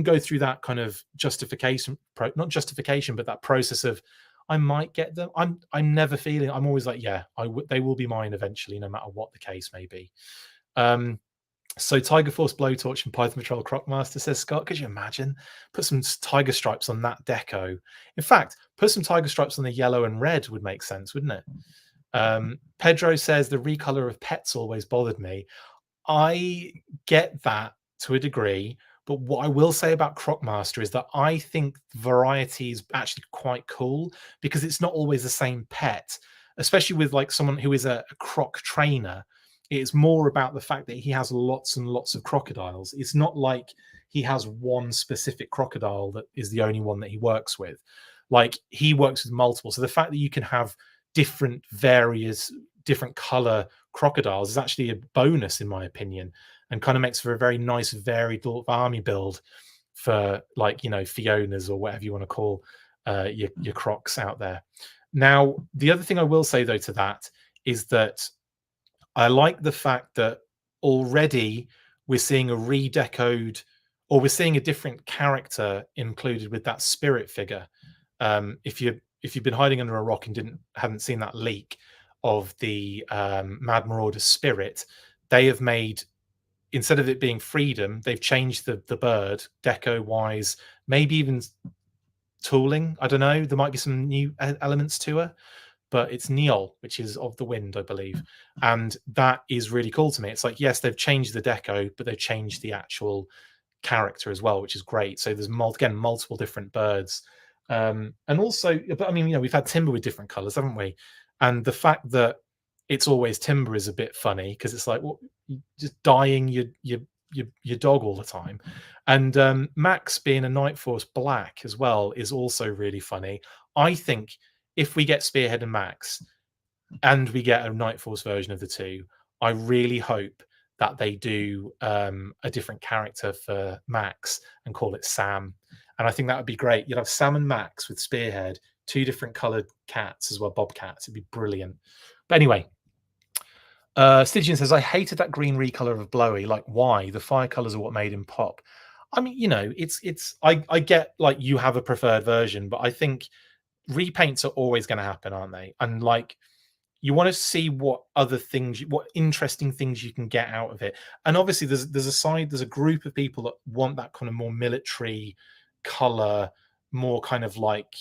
go through that kind of justification, not justification, but that process of I might get them. I'm never feeling. I'm always like, yeah, they will be mine eventually, no matter what the case may be. So Tiger Force Blowtorch and Python Patrol Crocmaster, says Scott. Could you imagine? Put some tiger stripes on that deco. In fact, put some tiger stripes on the yellow and red would make sense, wouldn't it? Pedro says the recolor of pets always bothered me. I get that to a degree, but what I will say about Crocmaster is that I think variety is actually quite cool because it's not always the same pet, especially with like someone who is a croc trainer. It's more about the fact that he has lots and lots of crocodiles. It's not like he has one specific crocodile that is the only one that he works with. Like, he works with multiple. So the fact that you can have different color crocodiles is actually a bonus, in my opinion, and kind of makes for a very nice varied army build for, like, Fionas or whatever you want to call your crocs out there. Now, the other thing I will say though to that is that I like the fact that already we're seeing a redecoed, or we're seeing a different character included with that spirit figure. If you've been hiding under a rock and haven't seen that leak of the Mad Marauder spirit, they have made, instead of it being Freedom, they've changed the bird deco wise, maybe even tooling. I don't know. There might be some new elements to her, but it's Neol, which is of the wind, I believe. And that is really cool to me. It's like, yes, they've changed the deco, but they've changed the actual character as well, which is great. So there's multiple different birds. And also, but I mean, we've had Timber with different colors, haven't we? And the fact that it's always Timber is a bit funny because it's like, well, just dyeing your dog all the time. And Max being a Night Force black as well is also really funny. I think if we get Spearhead and Max and we get a Night Force version of the two, I really hope that they do a different character for Max and call it Sam. And I think that would be great. You'd have Sam and Max with Spearhead, two different colored cats as well, bobcats. It'd be brilliant. But anyway, Stygian says, I hated that green recolor of Blowy. Like, why? The fire colors are what made him pop. I mean, I get, like, you have a preferred version, but I think repaints are always going to happen, aren't they? And like, you want to see what interesting things you can get out of it. And obviously there's a group of people that want that kind of more military color, more kind of like,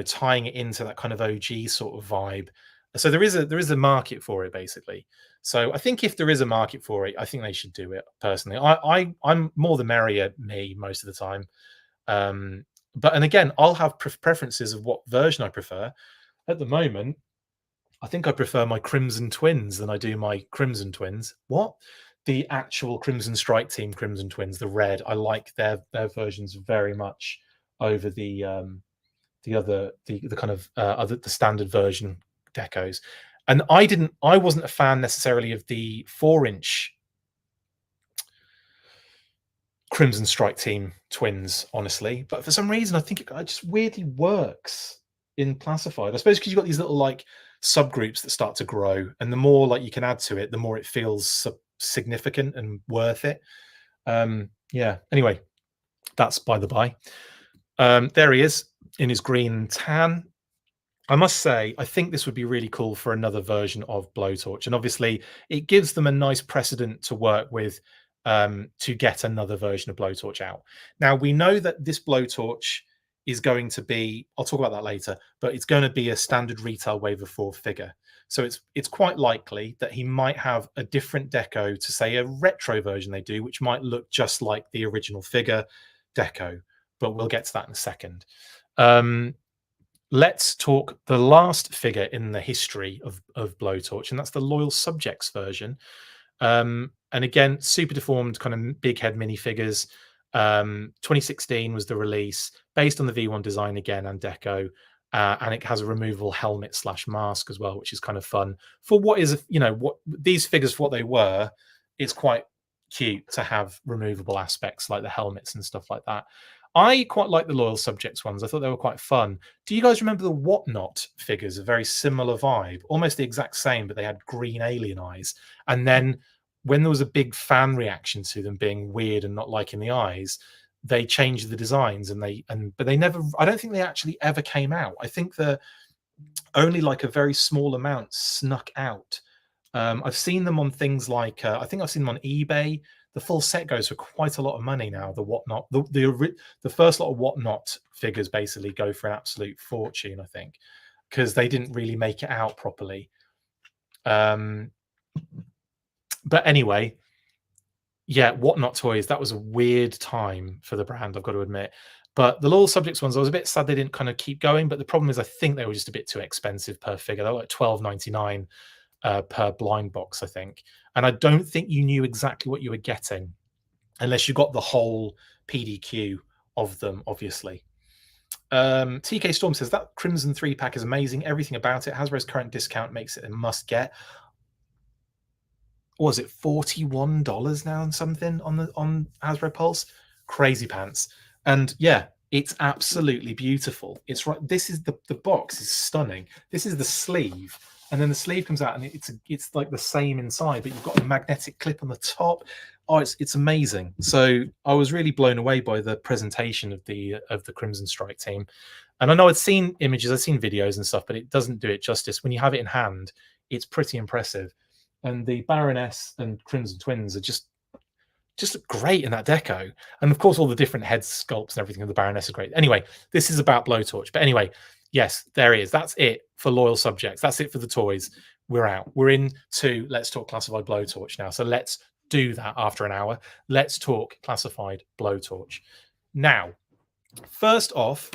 tying it into that kind of OG sort of vibe. So there is a market for it, basically. So I think if there is a market for it, I think they should do it. Personally, I'm more the merrier, me, most of the time. But and again, I'll have preferences of what version I prefer. At the moment, I think I prefer my Crimson Twins than I do my Crimson Twins. What? The actual Crimson Strike Team Crimson Twins, the red. I like their versions very much over the kind of the standard version decos. And I wasn't a fan necessarily of the 4-inch Crimson Strike Team Twins, honestly, but for some reason I think it just weirdly works in Classified. I suppose because you've got these little like subgroups that start to grow, and the more like you can add to it, the more it feels significant and worth it. Yeah. Anyway, that's by the by. There he is in his green and tan. I must say, I think this would be really cool for another version of Blowtorch, and obviously it gives them a nice precedent to work with to get another version of Blowtorch out. Now we know that this Blowtorch is going to be, I'll talk about that later, but it's going to be a standard retail wave of 4 figure. So it's quite likely that he might have a different deco to, say, a retro version they do, which might look just like the original figure deco. But we'll get to that in a second. Let's talk the last figure in the history of Blowtorch, and that's the Loyal Subjects version. And again, super deformed, kind of big head minifigures. 2016 was the release, based on the V1 design again and deco. And it has a removable helmet / mask as well, which is kind of fun for what is, what these figures, for what they were. It's quite cute to have removable aspects like the helmets and stuff like that. I quite like the Loyal Subjects ones. I thought they were quite fun. Do you guys remember the Whatnot figures? A very similar vibe, almost the exact same, but they had green alien eyes. And then when there was a big fan reaction to them being weird and not liking the eyes, they changed the designs, but they never, I don't think they actually ever came out. I think the only like a very small amount snuck out. I've seen them on things like I think I've seen them on eBay. The full set goes for quite a lot of money now. The Whatnot, the first lot of Whatnot figures basically go for an absolute fortune, I think, because they didn't really make it out properly. But anyway, yeah, Whatnot toys, that was a weird time for the brand, I've got to admit. But the Loyal Subjects ones, I was a bit sad they didn't kind of keep going. But the problem is, I think they were just a bit too expensive per figure. They were like $12.99 per blind box, I think. And I don't think you knew exactly what you were getting unless you got the whole PDQ of them, obviously. TK Storm says that Crimson 3-pack is amazing. Everything about it. Hasbro's current discount makes it a must get. Was it $41 now and something on Hasbro Pulse? Crazy pants. And yeah, it's absolutely beautiful. It's right. This is the box is stunning. This is the sleeve, and then the sleeve comes out, and it's like the same inside, but you've got a magnetic clip on the top. Oh, it's amazing. So I was really blown away by the presentation of the Crimson Strike team. And I know I'd seen images, I've seen videos and stuff, but it doesn't do it justice. When you have it in hand, it's pretty impressive. And the Baroness and Crimson Twins are just look great in that deco. And of course, all the different head sculpts and everything of the Baroness are great. Anyway, this is about Blowtorch. But anyway, yes, there it is. That's it for Loyal Subjects. That's it for the toys. We're out. We're into Let's Talk Classified Blowtorch now. So let's do that after an hour. Let's talk Classified Blowtorch. Now, first off,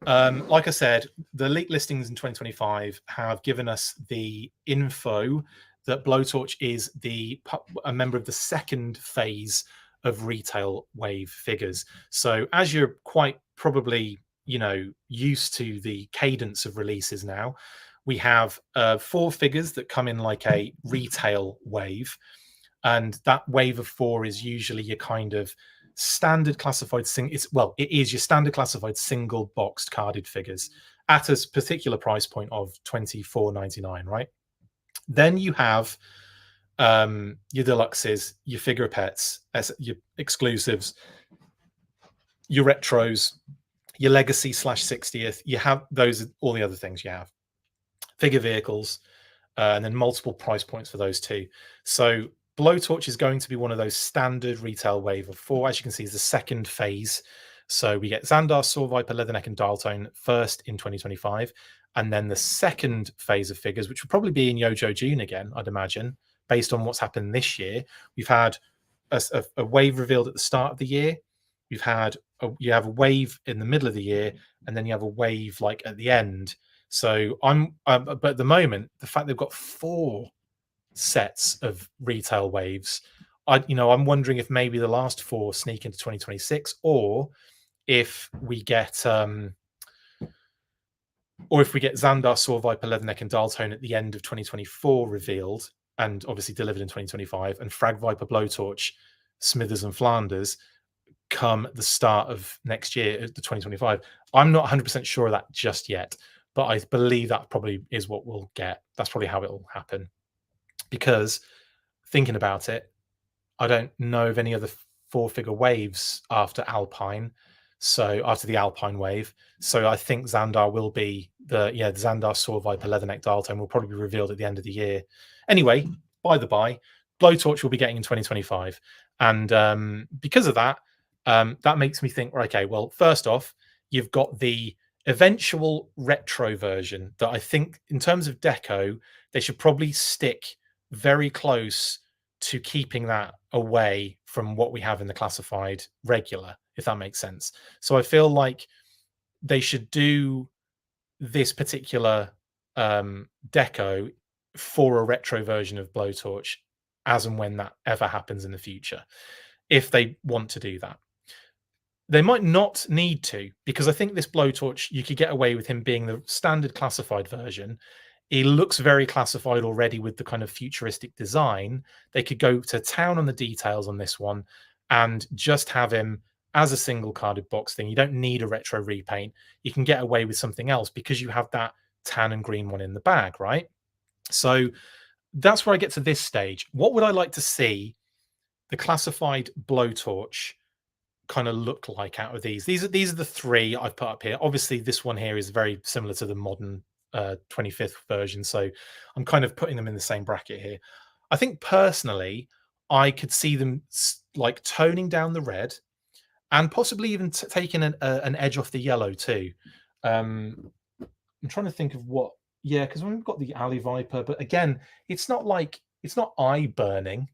like I said, the leaked listings in 2025 have given us the info that Blowtorch is a member of the second phase of retail wave figures. So as you're quite probably, used to the cadence of releases now, we have 4 figures that come in like a retail wave. And that wave of 4 is usually your kind of standard classified it is your standard classified single boxed carded figures at a particular price point of $24.99, right? Then you have your deluxes, your figure pets, your exclusives, your retros, your legacy / 60th. You have those, all the other things you have. Figure vehicles, and then multiple price points for those too. So Blowtorch is going to be one of those standard retail wave of 4. As you can see, is the second phase. So we get Xandar, Saw Viper, Leatherneck, and Dialtone first in 2025. And then the second phase of figures, which will probably be in Yojo June again, I'd imagine, based on what's happened this year. We've had a wave revealed at the start of the year. You have a wave in the middle of the year, and then you have a wave like at the end. So but at the moment, the fact they've got 4 sets of retail waves, I'm wondering if maybe the last 4 sneak into 2026, or if we get Xandar, Saw Viper, Leatherneck, and Dialtone at the end of 2024 revealed and obviously delivered in 2025, and Frag Viper, Blowtorch, Smithers, and Flanders come at the start of next year, the 2025. I'm not 100% sure of that just yet, but I believe that probably is what we'll get. That's probably how it will happen. Because thinking about it, I don't know of any other 4-figure waves after Alpine. So after the Alpine wave, so I think Xandar will be the Xandar, Saw Viper, Leatherneck, Dialtone will probably be revealed at the end of the year. Anyway, by the by, Blowtorch will be getting in 2025, and because of that, that makes me think, okay, well, first off, you've got the eventual retro version that I think, in terms of deco, they should probably stick very close to keeping that away from what we have in the classified regular, if that makes sense. So I feel like they should do this particular deco for a retro version of Blowtorch as and when that ever happens in the future, if they want to do that. They might not need to, because I think this Blowtorch, you could get away with him being the standard classified version. He looks very classified already with the kind of futuristic design. They could go to town on the details on this one and just have him as a single carded box thing. You don't need a retro repaint. You can get away with something else because you have that tan and green one in the bag, right? So that's where I get to this stage. What would I like to see the classified Blowtorch kind of look like out of these? These are the three I've put up here. Obviously, this one here is very similar to the modern 25th version, so I'm kind of putting them in the same bracket here. I think personally, I could see them like toning down the red and possibly even taking an edge off the yellow too. I'm trying to think of what, yeah, because we've got the Alley Viper, but again, it's not eye burning,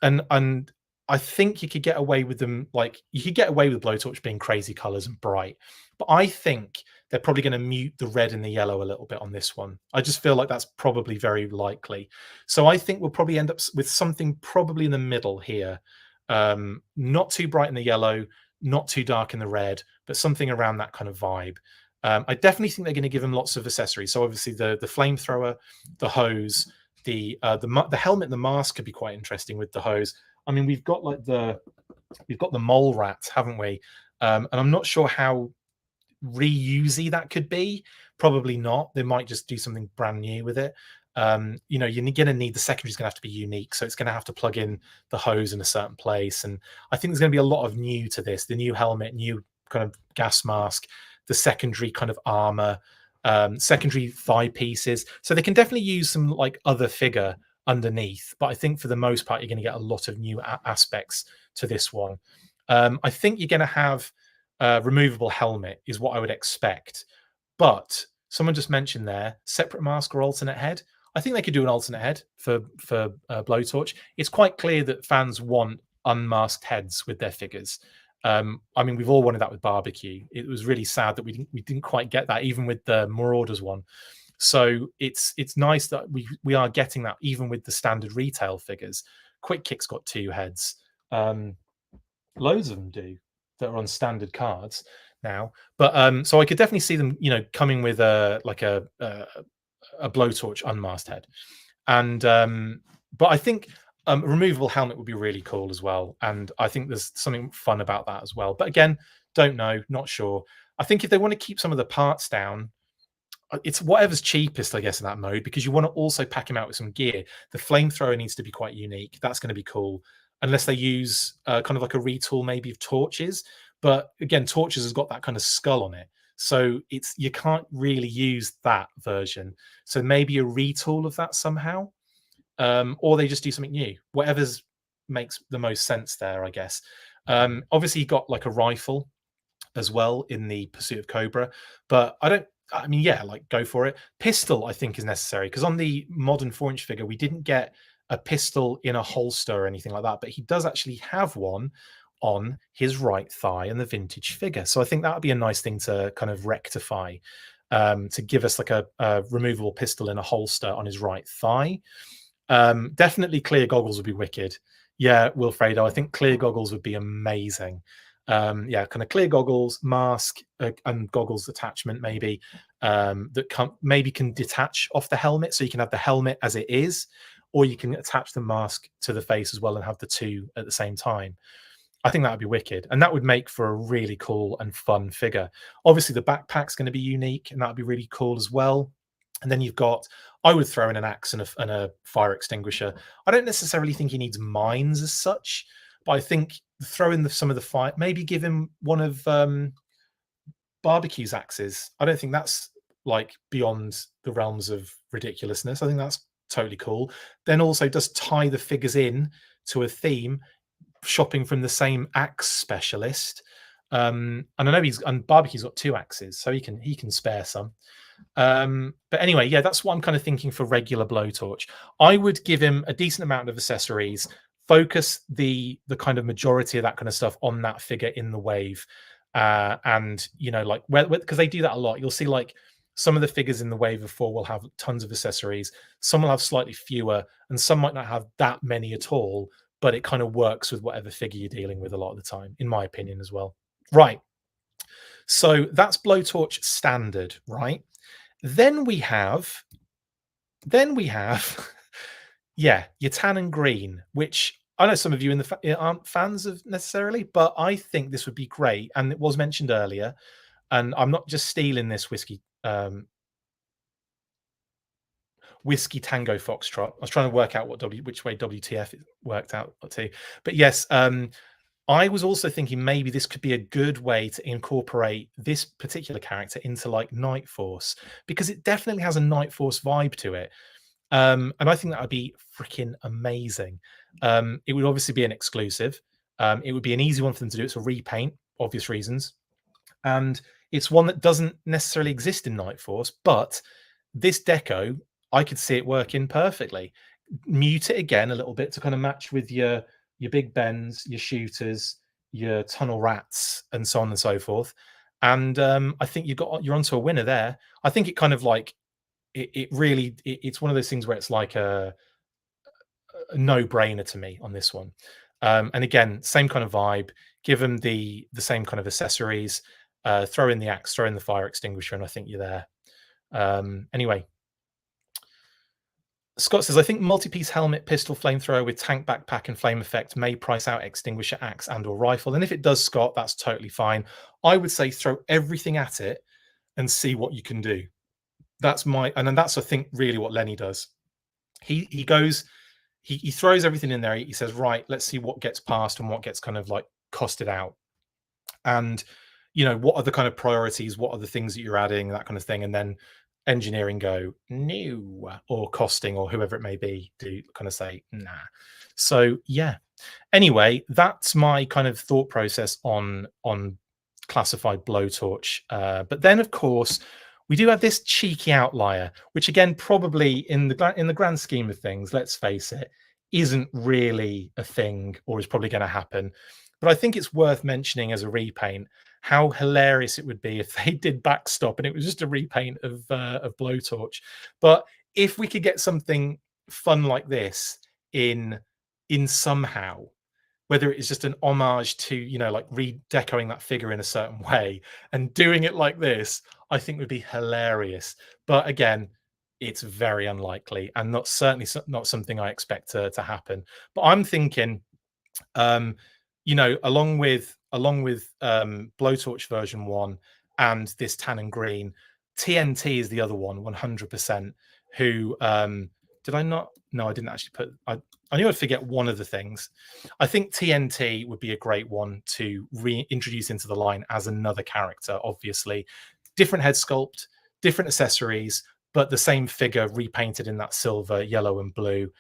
and I think you could get away with them. Like, you could get away with Blowtorch being crazy colors and bright, but I think they're probably going to mute the red and the yellow a little bit on this one. I just feel like that's probably very likely. So I think we'll probably end up with something probably in the middle here. Not too bright in the yellow, not too dark in the red, but something around that kind of vibe. I definitely think they're going to give him lots of accessories. So obviously the flamethrower, the hose, the helmet and the mask could be quite interesting with the hose. I mean, we've got the mole rat, haven't we? And I'm not sure how reusey that could be. Probably not. They might just do something brand new with it. You know, you're going to need, the secondary is going to have to be unique, so it's going to have to plug in the hose in a certain place. And I think there's going to be a lot of new to this: the new helmet, new kind of gas mask, the secondary kind of armor, secondary thigh pieces. So they can definitely use some like other figure underneath, but I think for the most part you're going to get a lot of new aspects to this one. I think you're going to have a removable helmet is what I would expect, but someone just mentioned there separate mask or alternate head. I think they could do an alternate head for Blowtorch. It's quite clear that fans want unmasked heads with their figures. I mean, we've all wanted that with Barbecue. It was really sad that we didn't quite get that, even with the Marauders one. So it's nice that we are getting that even with the standard retail figures. Quick Kick's got two heads. Loads of them do that are on standard cards now. But so I could definitely see them, you know, coming with a Blowtorch unmasked head. And but I think a removable helmet would be really cool as well. And I think there's something fun about that as well. But again, don't know, not sure. I think if they want to keep some of the parts down, it's whatever's cheapest, I guess, in that mode, because you want to also pack him out with some gear. The flamethrower needs to be quite unique. That's going to be cool, unless they use kind of like a retool maybe of torches. But again, torches has got that kind of skull on it, so you can't really use that version. So maybe a retool of that somehow, or they just do something new. Whatever's makes the most sense there, I guess. Obviously, you got like a rifle as well in the Pursuit of Cobra, but I mean, yeah, like go for it. Pistol, I think, is necessary, because on the modern 4-inch figure, we didn't get a pistol in a holster or anything like that, but he does actually have one on his right thigh in the vintage figure. So I think that would be a nice thing to kind of rectify, to give us like a removable pistol in a holster on his right thigh. Definitely clear goggles would be wicked. Yeah, Wilfredo, I think clear goggles would be amazing. Yeah, kind of clear goggles, mask, and goggles attachment maybe, that maybe can detach off the helmet, so you can have the helmet as it is, or you can attach the mask to the face as well and have the two at the same time. I think that would be wicked, and that would make for a really cool and fun figure. Obviously, the backpack's going to be unique, and that would be really cool as well. And then you've got, I would throw in an axe and a fire extinguisher. I don't necessarily think he needs mines as such, but I think throw in some of the fire, maybe give him one of Barbecue's axes. I don't think that's like beyond the realms of ridiculousness. I think that's totally cool. Then also just tie the figures in to a theme, shopping from the same axe specialist. And I know and Barbecue's got 2 axes, so he can spare some. But anyway, yeah, that's what I'm kind of thinking for regular Blowtorch. I would give him a decent amount of accessories, focus the kind of majority of that kind of stuff on that figure in the wave. And like where because they do that a lot. You'll see like some of the figures in the wave of 4 will have tons of accessories, some will have slightly fewer, and some might not have that many at all, but it kind of works with whatever figure you're dealing with a lot of the time, in my opinion, as well. Right. So that's Blowtorch standard, right? Then we have, then we have, yeah, your tan and green, which I know some of you in the aren't fans of necessarily, but I think this would be great. And it was mentioned earlier, and I'm not just stealing this whiskey Tango Foxtrot. I was trying to work out which way WTF it worked out to, but yes, I was also thinking maybe this could be a good way to incorporate this particular character into like Night Force, because it definitely has a Night Force vibe to it. And I think that would be freaking amazing. It would obviously be an exclusive. It would be an easy one for them to do. It's a repaint, obvious reasons. And it's one that doesn't necessarily exist in Night Force, but this deco, I could see it working perfectly. Mute it again a little bit to kind of match with your Big Bens, your shooters, your tunnel rats, and so on and so forth. And I think you're onto a winner there. I think it kind of like it really it's one of those things where it's like a no-brainer to me on this one. And again, same kind of vibe. Give them the same kind of accessories. Throw in the axe, throw in the fire extinguisher, and I think you're there. Anyway, Scott says, I think multi-piece helmet, pistol, flamethrower with tank backpack and flame effect may price out extinguisher, axe, and or rifle. And if it does, Scott, that's totally fine. I would say throw everything at it and see what you can do. That's and then that's I think really what Lenny does. He goes, he throws everything in there. He says, right, let's see what gets passed and what gets kind of like costed out. And what are the kind of priorities, what are the things that you're adding, that kind of thing. And then engineering go new, or costing, or whoever it may be, do kind of say nah. So yeah, anyway, that's my kind of thought process on classified Blowtorch. But then of course we do have this cheeky outlier, which again probably in the grand scheme of things, let's face it, isn't really a thing, or is probably going to happen. But I think it's worth mentioning as a repaint how hilarious it would be if they did backstop and it was just a repaint of Blowtorch. But if we could get something fun like this in somehow, whether it's just an homage to like redecoing that figure in a certain way and doing it like this, I think would be hilarious. But again, it's very unlikely, and certainly not something I expect to happen. But I'm thinking, along with Blowtorch version 1 and this tan and green, TNT is the other one, 100%. Who did I not? No, I didn't actually put. I knew I'd forget one of the things. I think TNT would be a great one to reintroduce into the line as another character. Obviously, different head sculpt, different accessories, but the same figure repainted in that silver, yellow, and blue,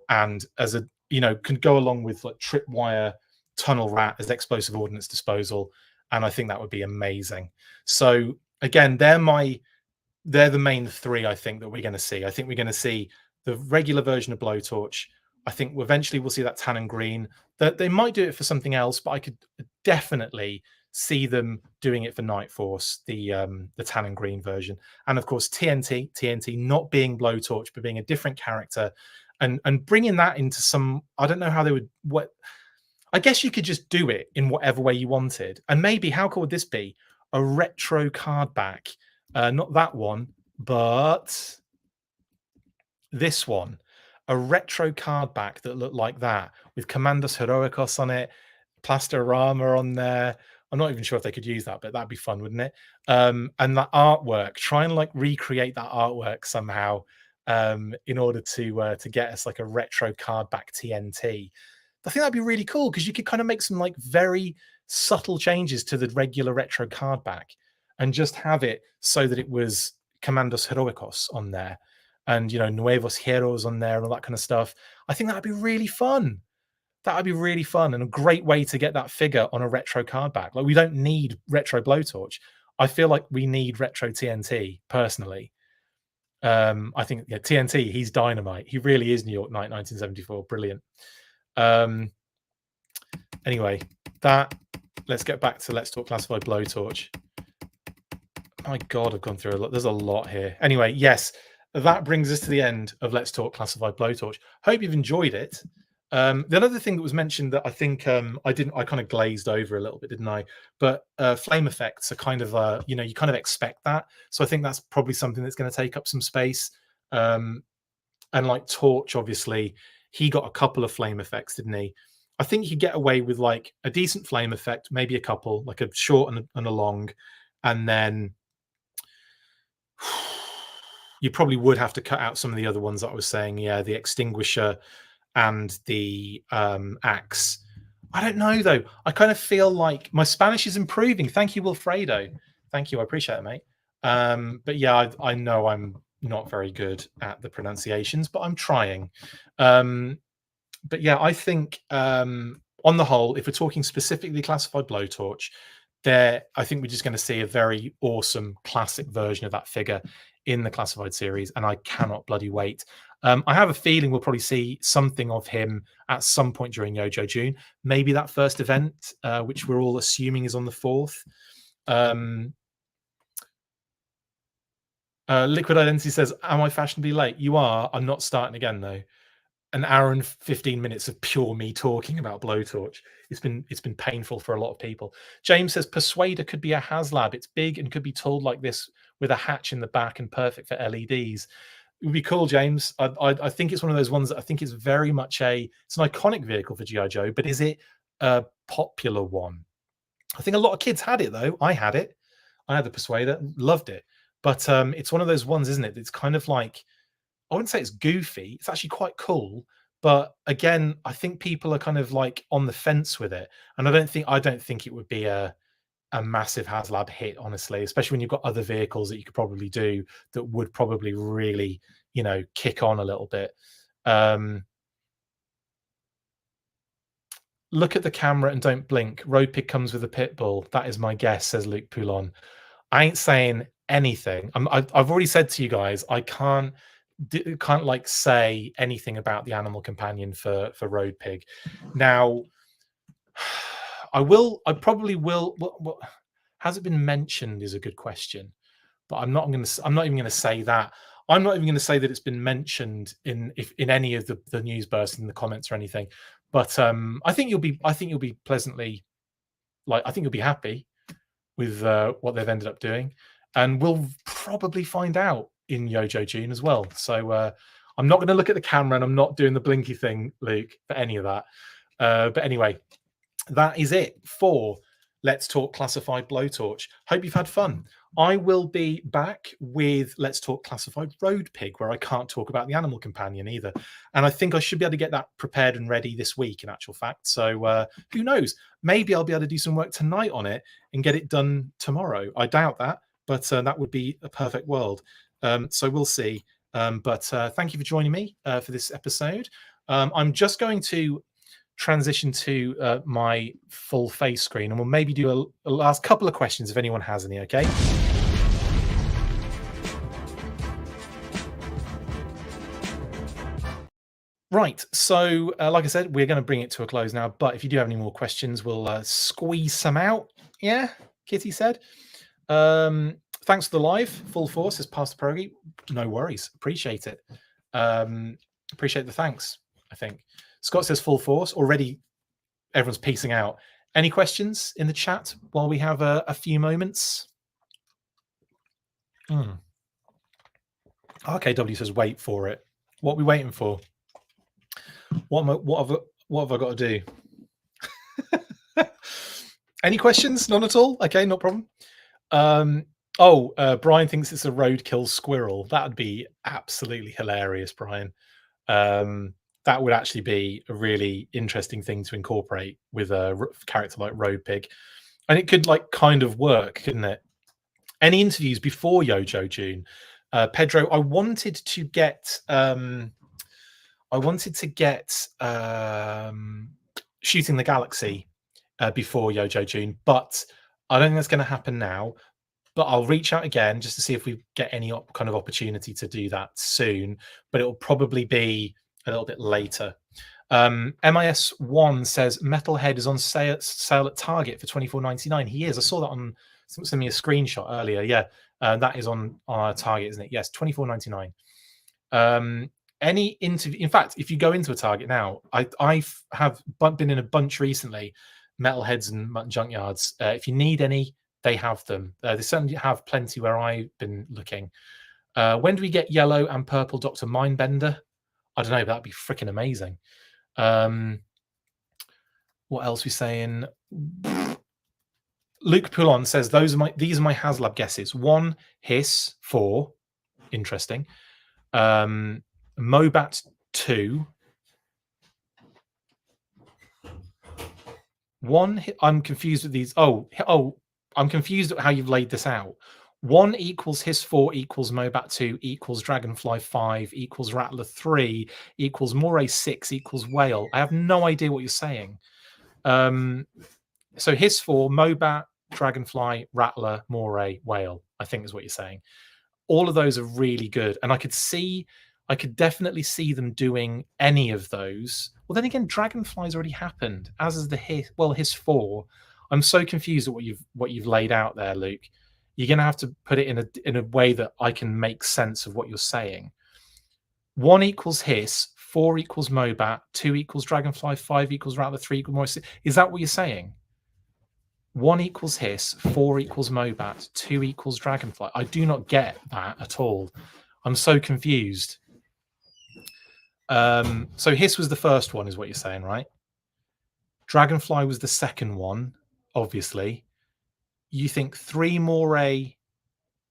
and as a can go along with like tripwire tunnel rat as explosive ordnance disposal, and I think that would be amazing. So again, they're the main 3 I think that we're going to see. I think we're going to see the regular version of Blowtorch. I think eventually we'll see that tan and green. That they might do it for something else, but I could definitely see them doing it for Night Force, the tan and green version. And of course TNT not being Blowtorch but being a different character, and bringing that into some, I don't know how they would, I guess you could just do it in whatever way you wanted. And maybe, how cool would this be? A retro card back. Not that one, but this one. A retro card back that looked like that, with Commandos Heroicos on it, Plastorama on there. I'm not even sure if they could use that, but that'd be fun, wouldn't it? And that artwork, try and like recreate that artwork somehow, in order to get us like a retro card back TNT. I think that'd be really cool, because you could kind of make some like very subtle changes to the regular retro card back and just have it so that it was Commandos Heroicos on there, and Nuevos Heroes on there and all that kind of stuff. I think that'd be really fun. that would be really fun and a great way to get that figure on a retro card back. Like, we don't need retro Blowtorch. I feel like we need retro TNT personally. I think, yeah, TNT, he's dynamite. He really is New York Knight 1974. Brilliant. Anyway, let's get back to Let's Talk Classified Blowtorch. My God, I've gone through a lot. There's a lot here. Anyway, yes, that brings us to the end of Let's Talk Classified Blowtorch. Hope you've enjoyed it. The other thing that was mentioned that I think I kind of glazed over a little bit, didn't I? But flame effects are kind of, you kind of expect that. So I think that's probably something that's going to take up some space. And like Torch, obviously, he got a couple of flame effects, didn't he? I think you get away with like a decent flame effect, maybe a couple, like a short and a long, and then you probably would have to cut out some of the other ones that I was saying. Yeah, the extinguisher and the axe. I don't know though. I kind of feel like my Spanish is improving. Thank you, Wilfredo. Thank you. I appreciate it, mate. But yeah, I know I'm not very good at the pronunciations, but I'm trying. But yeah, I think on the whole, if we're talking specifically Classified Blowtorch, I think we're just going to see a very awesome classic version of that figure in the Classified series, and I cannot bloody wait. I have a feeling we'll probably see something of him at some point during Yojo June. Maybe that first event, which we're all assuming is on the 4th. Liquid Identity says, am I fashionably late? You are. I'm not starting again, though. An hour and 15 minutes of pure me talking about Blowtorch. It's been painful for a lot of people. James says Persuader could be a HasLab. It's big and could be tooled like this with a hatch in the back and perfect for LEDs. It would be cool, James. I think it's one of those ones that I think is very much it's an iconic vehicle for G.I. Joe, but is it a popular one? I think a lot of kids had it though. I had it. I had the Persuader, loved it. But it's one of those ones, isn't it? It's kind of like, I wouldn't say it's goofy. It's actually quite cool. But again, I think people are kind of like on the fence with it. And I don't think it would be a massive HasLab hit, honestly, especially when you've got other vehicles that you could probably do that would probably really, kick on a little bit. Look at the camera and don't blink. Road Pig comes with a pit bull. That is my guess, says Luke Poulon. I ain't saying anything. I've already said to you guys, I can't like say anything about the animal companion for Road Pig. Now, I probably will. What has it been mentioned is a good question, but I'm not even going to say that. I'm not even going to say that it's been mentioned in any of the news bursts in the comments or anything. But I think you'll be pleasantly, like, I think you'll be happy with what they've ended up doing, and we'll probably find out in Yojo June as well. So I'm not going to look at the camera, and I'm not doing the blinky thing, Luke, for any of that. But anyway, that is it for Let's Talk Classified Blowtorch. Hope you've had fun. I will be back with Let's Talk Classified Road Pig, where I can't talk about the animal companion either. And I think I should be able to get that prepared and ready this week, in actual fact. So who knows? Maybe I'll be able to do some work tonight on it and get it done tomorrow. I doubt that, but that would be a perfect world. So we'll see. But thank you for joining me for this episode. I'm just going to transition to my full face screen, and we'll maybe do a last couple of questions if anyone has any. Okay. Right. So, like I said, we're going to bring it to a close now. But if you do have any more questions, we'll squeeze some out. Yeah, Kitty said. Thanks for the live. Full force as Pastor Pierogi. No worries. Appreciate it. Appreciate the thanks, I think. Scott says full force. Already everyone's peacing out. Any questions in the chat while we have a few moments? RKW says wait for it. What are we waiting for? What have I got to do? Any questions? None at all? Okay, no problem. Brian thinks it's a roadkill squirrel. That would be absolutely hilarious, Brian. That would actually be a really interesting thing to incorporate with a character like Road Pig. And it could like kind of work, couldn't it? Any interviews before Yojo June? Pedro, I wanted to get shooting the galaxy before Yojo June, but I don't think that's going to happen now. But I'll reach out again just to see if we get any kind of opportunity to do that soon. But it will probably be a little bit later. MIS1 says Metalhead is on sale at Target for $24.99. He is. I saw that on sent me a screenshot earlier. Yeah, that is on our Target, isn't it? Yes, $24.99. Any interview, in fact, if you go into a Target now, I have been in a bunch recently, Metalheads and Mutton Junkyards. If you need any, they have them. They certainly have plenty where I've been looking. When do we get yellow and purple Dr. Mindbender? I don't know, that'd be freaking amazing. What else are we saying? Luke Poulon says these are my HasLab guesses. 1, Hiss. 4, interesting. Mobat 2. 1, I'm confused with these. Oh, I'm confused at how you've laid this out. 1 equals Hiss 4 equals Mobat 2 equals Dragonfly 5 equals Rattler 3 equals Moray 6 equals Whale. I have no idea what you're saying. So Hiss 4, Mobat, Dragonfly, Rattler, Moray, Whale, I think is what you're saying. All of those are really good. And I could definitely see them doing any of those. Well, then again, Dragonfly's already happened, as is the Hiss 4. I'm so confused at what you've laid out there, Luke. You're going to have to put it in a way that I can make sense of what you're saying. 1 equals Hiss, 4 equals Mobat, 2 equals Dragonfly, 5 equals Rattler, 3 equals Moray. Is that what you're saying? 1 equals Hiss, 4 equals Mobat, 2 equals Dragonfly. I do not get that at all. I'm so confused. So Hiss was the first one, is what you're saying, right? Dragonfly was the second one, obviously. You think 3 Moray,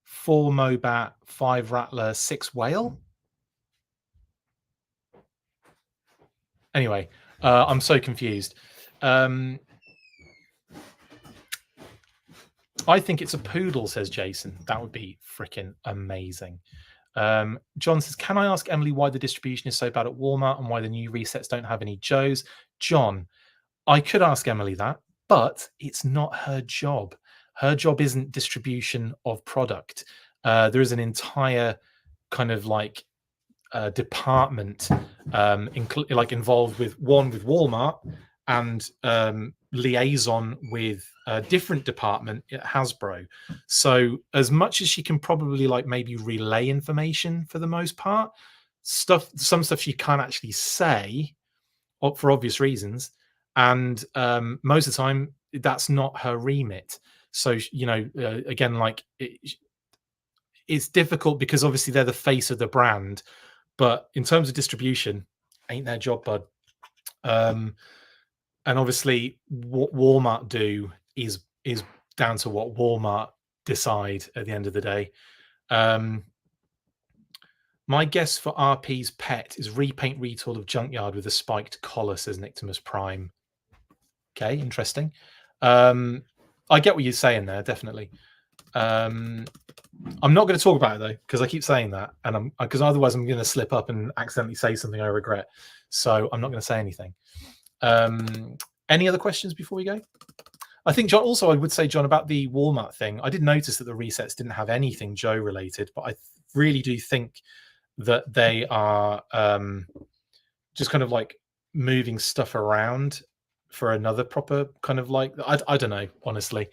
4 Mobat, 5 Rattler, 6 Whale? Anyway, I'm so confused. I think it's a poodle, says Jason. That would be freaking amazing. John says, can I ask Emily why the distribution is so bad at Walmart and why the new resets don't have any Joes? John, I could ask Emily that, but it's not her job. Her job isn't distribution of product. There is an entire kind of like department involved with Walmart and liaison with a different department at Hasbro. So as much as she can probably like maybe relay information for the most part, some stuff she can't actually say for obvious reasons. And most of the time, that's not her remit. So, again, like it's difficult because obviously they're the face of the brand. But in terms of distribution, ain't their job, bud. And obviously, what Walmart do is down to what Walmart decide at the end of the day. My guess for RP's pet is repaint retool of Junkyard with a spiked collar, says Nictimus Prime. Okay, interesting. I get what you're saying there, definitely. I'm not going to talk about it though, because I keep saying that, and because otherwise I'm going to slip up and accidentally say something I regret. So I'm not going to say anything. Any other questions before we go? I think, John, also I would say, John, about the Walmart thing, I did notice that the resets didn't have anything Joe related, but I really do think that they are just kind of like moving stuff around for another proper kind of like, I don't know, honestly,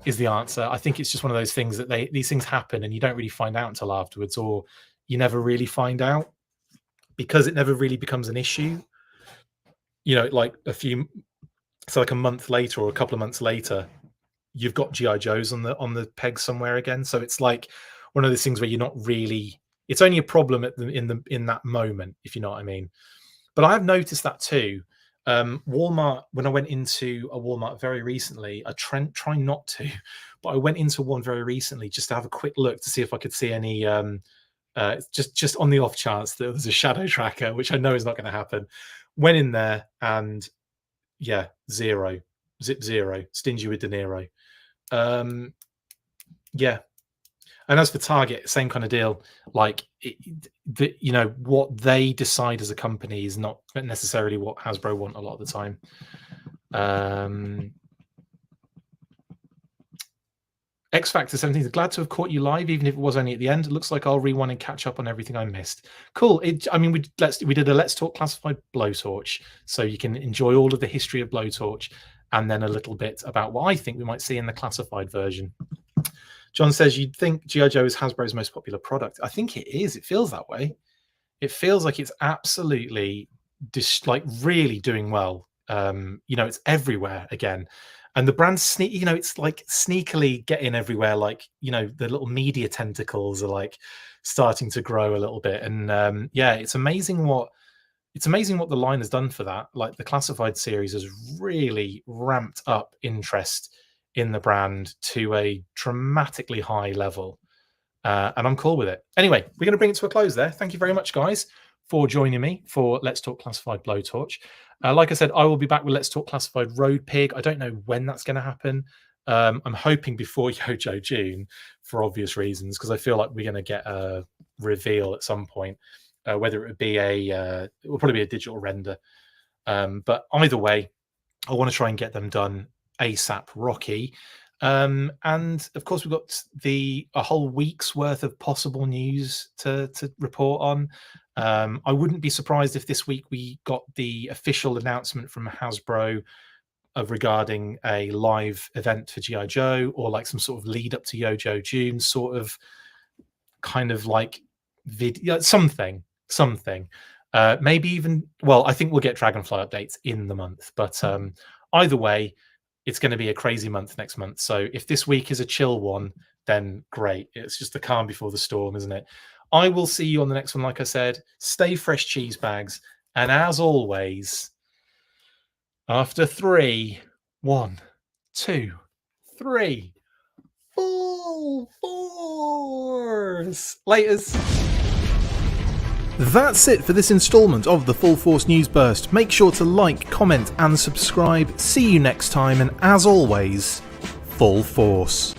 is the answer. I think it's just one of those things that these things happen and you don't really find out until afterwards, or you never really find out because it never really becomes an issue. Like like a month later or a couple of months later, you've got GI Joes on the peg somewhere again. So it's like one of those things where you're not really. It's only a problem in that moment, if you know what I mean. But I have noticed that too. Walmart, when I went into a Walmart very recently, I try not to, but I went into one very recently just to have a quick look to see if I could see any just on the off chance that there was a shadow tracker, which I know is not going to happen. Went in there and yeah, zero, zip zero, stingy with De Niro. Yeah, And as for Target, same kind of deal. Like, what they decide as a company is not necessarily what Hasbro want a lot of the time. X Factor 17, glad to have caught you live, even if it was only at the end. It looks like I'll rewind and catch up on everything I missed. Cool. We did a Let's Talk Classified Blowtorch, so you can enjoy all of the history of Blowtorch, and then a little bit about what I think we might see in the classified version. John says, you'd think G.I. Joe is Hasbro's most popular product. I think it is. It feels that way. It feels like it's absolutely really doing well. It's everywhere again. And the brand's it's like sneakily getting everywhere. Like, the little media tentacles are like starting to grow a little bit. And it's amazing what the line has done for that. Like, the classified series has really ramped up interest in the brand to a dramatically high level. And I'm cool with it. Anyway, we're going to bring it to a close there. Thank you very much, guys, for joining me for Let's Talk Classified Blowtorch. Like I said, I will be back with Let's Talk Classified Road Pig. I don't know when that's going to happen. I'm hoping before Yojo June, for obvious reasons, because I feel like we're going to get a reveal at some point, whether it would be it will probably be a digital render. But either way, I want to try and get them done ASAP Rocky. And of course, we've got a whole week's worth of possible news to report on. I wouldn't be surprised if this week we got the official announcement from Hasbro regarding a live event for G.I. Joe, or like some sort of lead up to Yojo June, sort of kind of like video, something. Maybe even, I think we'll get Dragonfly updates in the month. But either way, it's going to be a crazy month next month. So if this week is a chill one, then great. It's just the calm before the storm, isn't it? I will see you on the next one. Like I said, stay fresh, cheese bags. And as always, after 3, 1, 2, 3, full force. Laters. That's it for this installment of the Full Force News Burst. Make sure to like, comment and subscribe. See you next time, and as always, full force.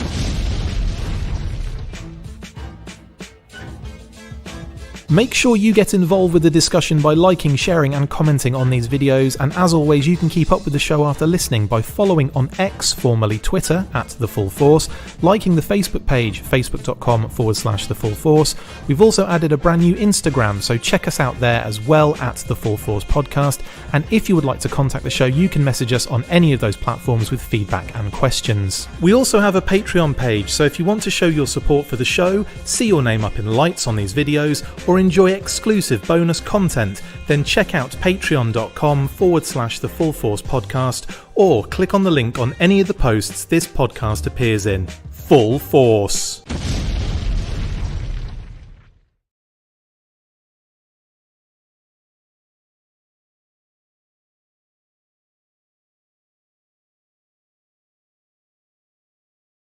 Make sure you get involved with the discussion by liking, sharing and commenting on these videos, and as always, you can keep up with the show after listening by following on X, formerly Twitter, @TheFullForce, liking the Facebook page, facebook.com/TheFullForce. We've also added a brand new Instagram, so check us out there as well, @TheFullForce Podcast. And if you would like to contact the show, you can message us on any of those platforms with feedback and questions. We also have a Patreon page, so if you want to show your support for the show, see your name up in lights on these videos, or enjoy exclusive bonus content, then check out patreon.com/TheFullForce Podcast, or click on the link on any of the posts this podcast appears in. Full Force.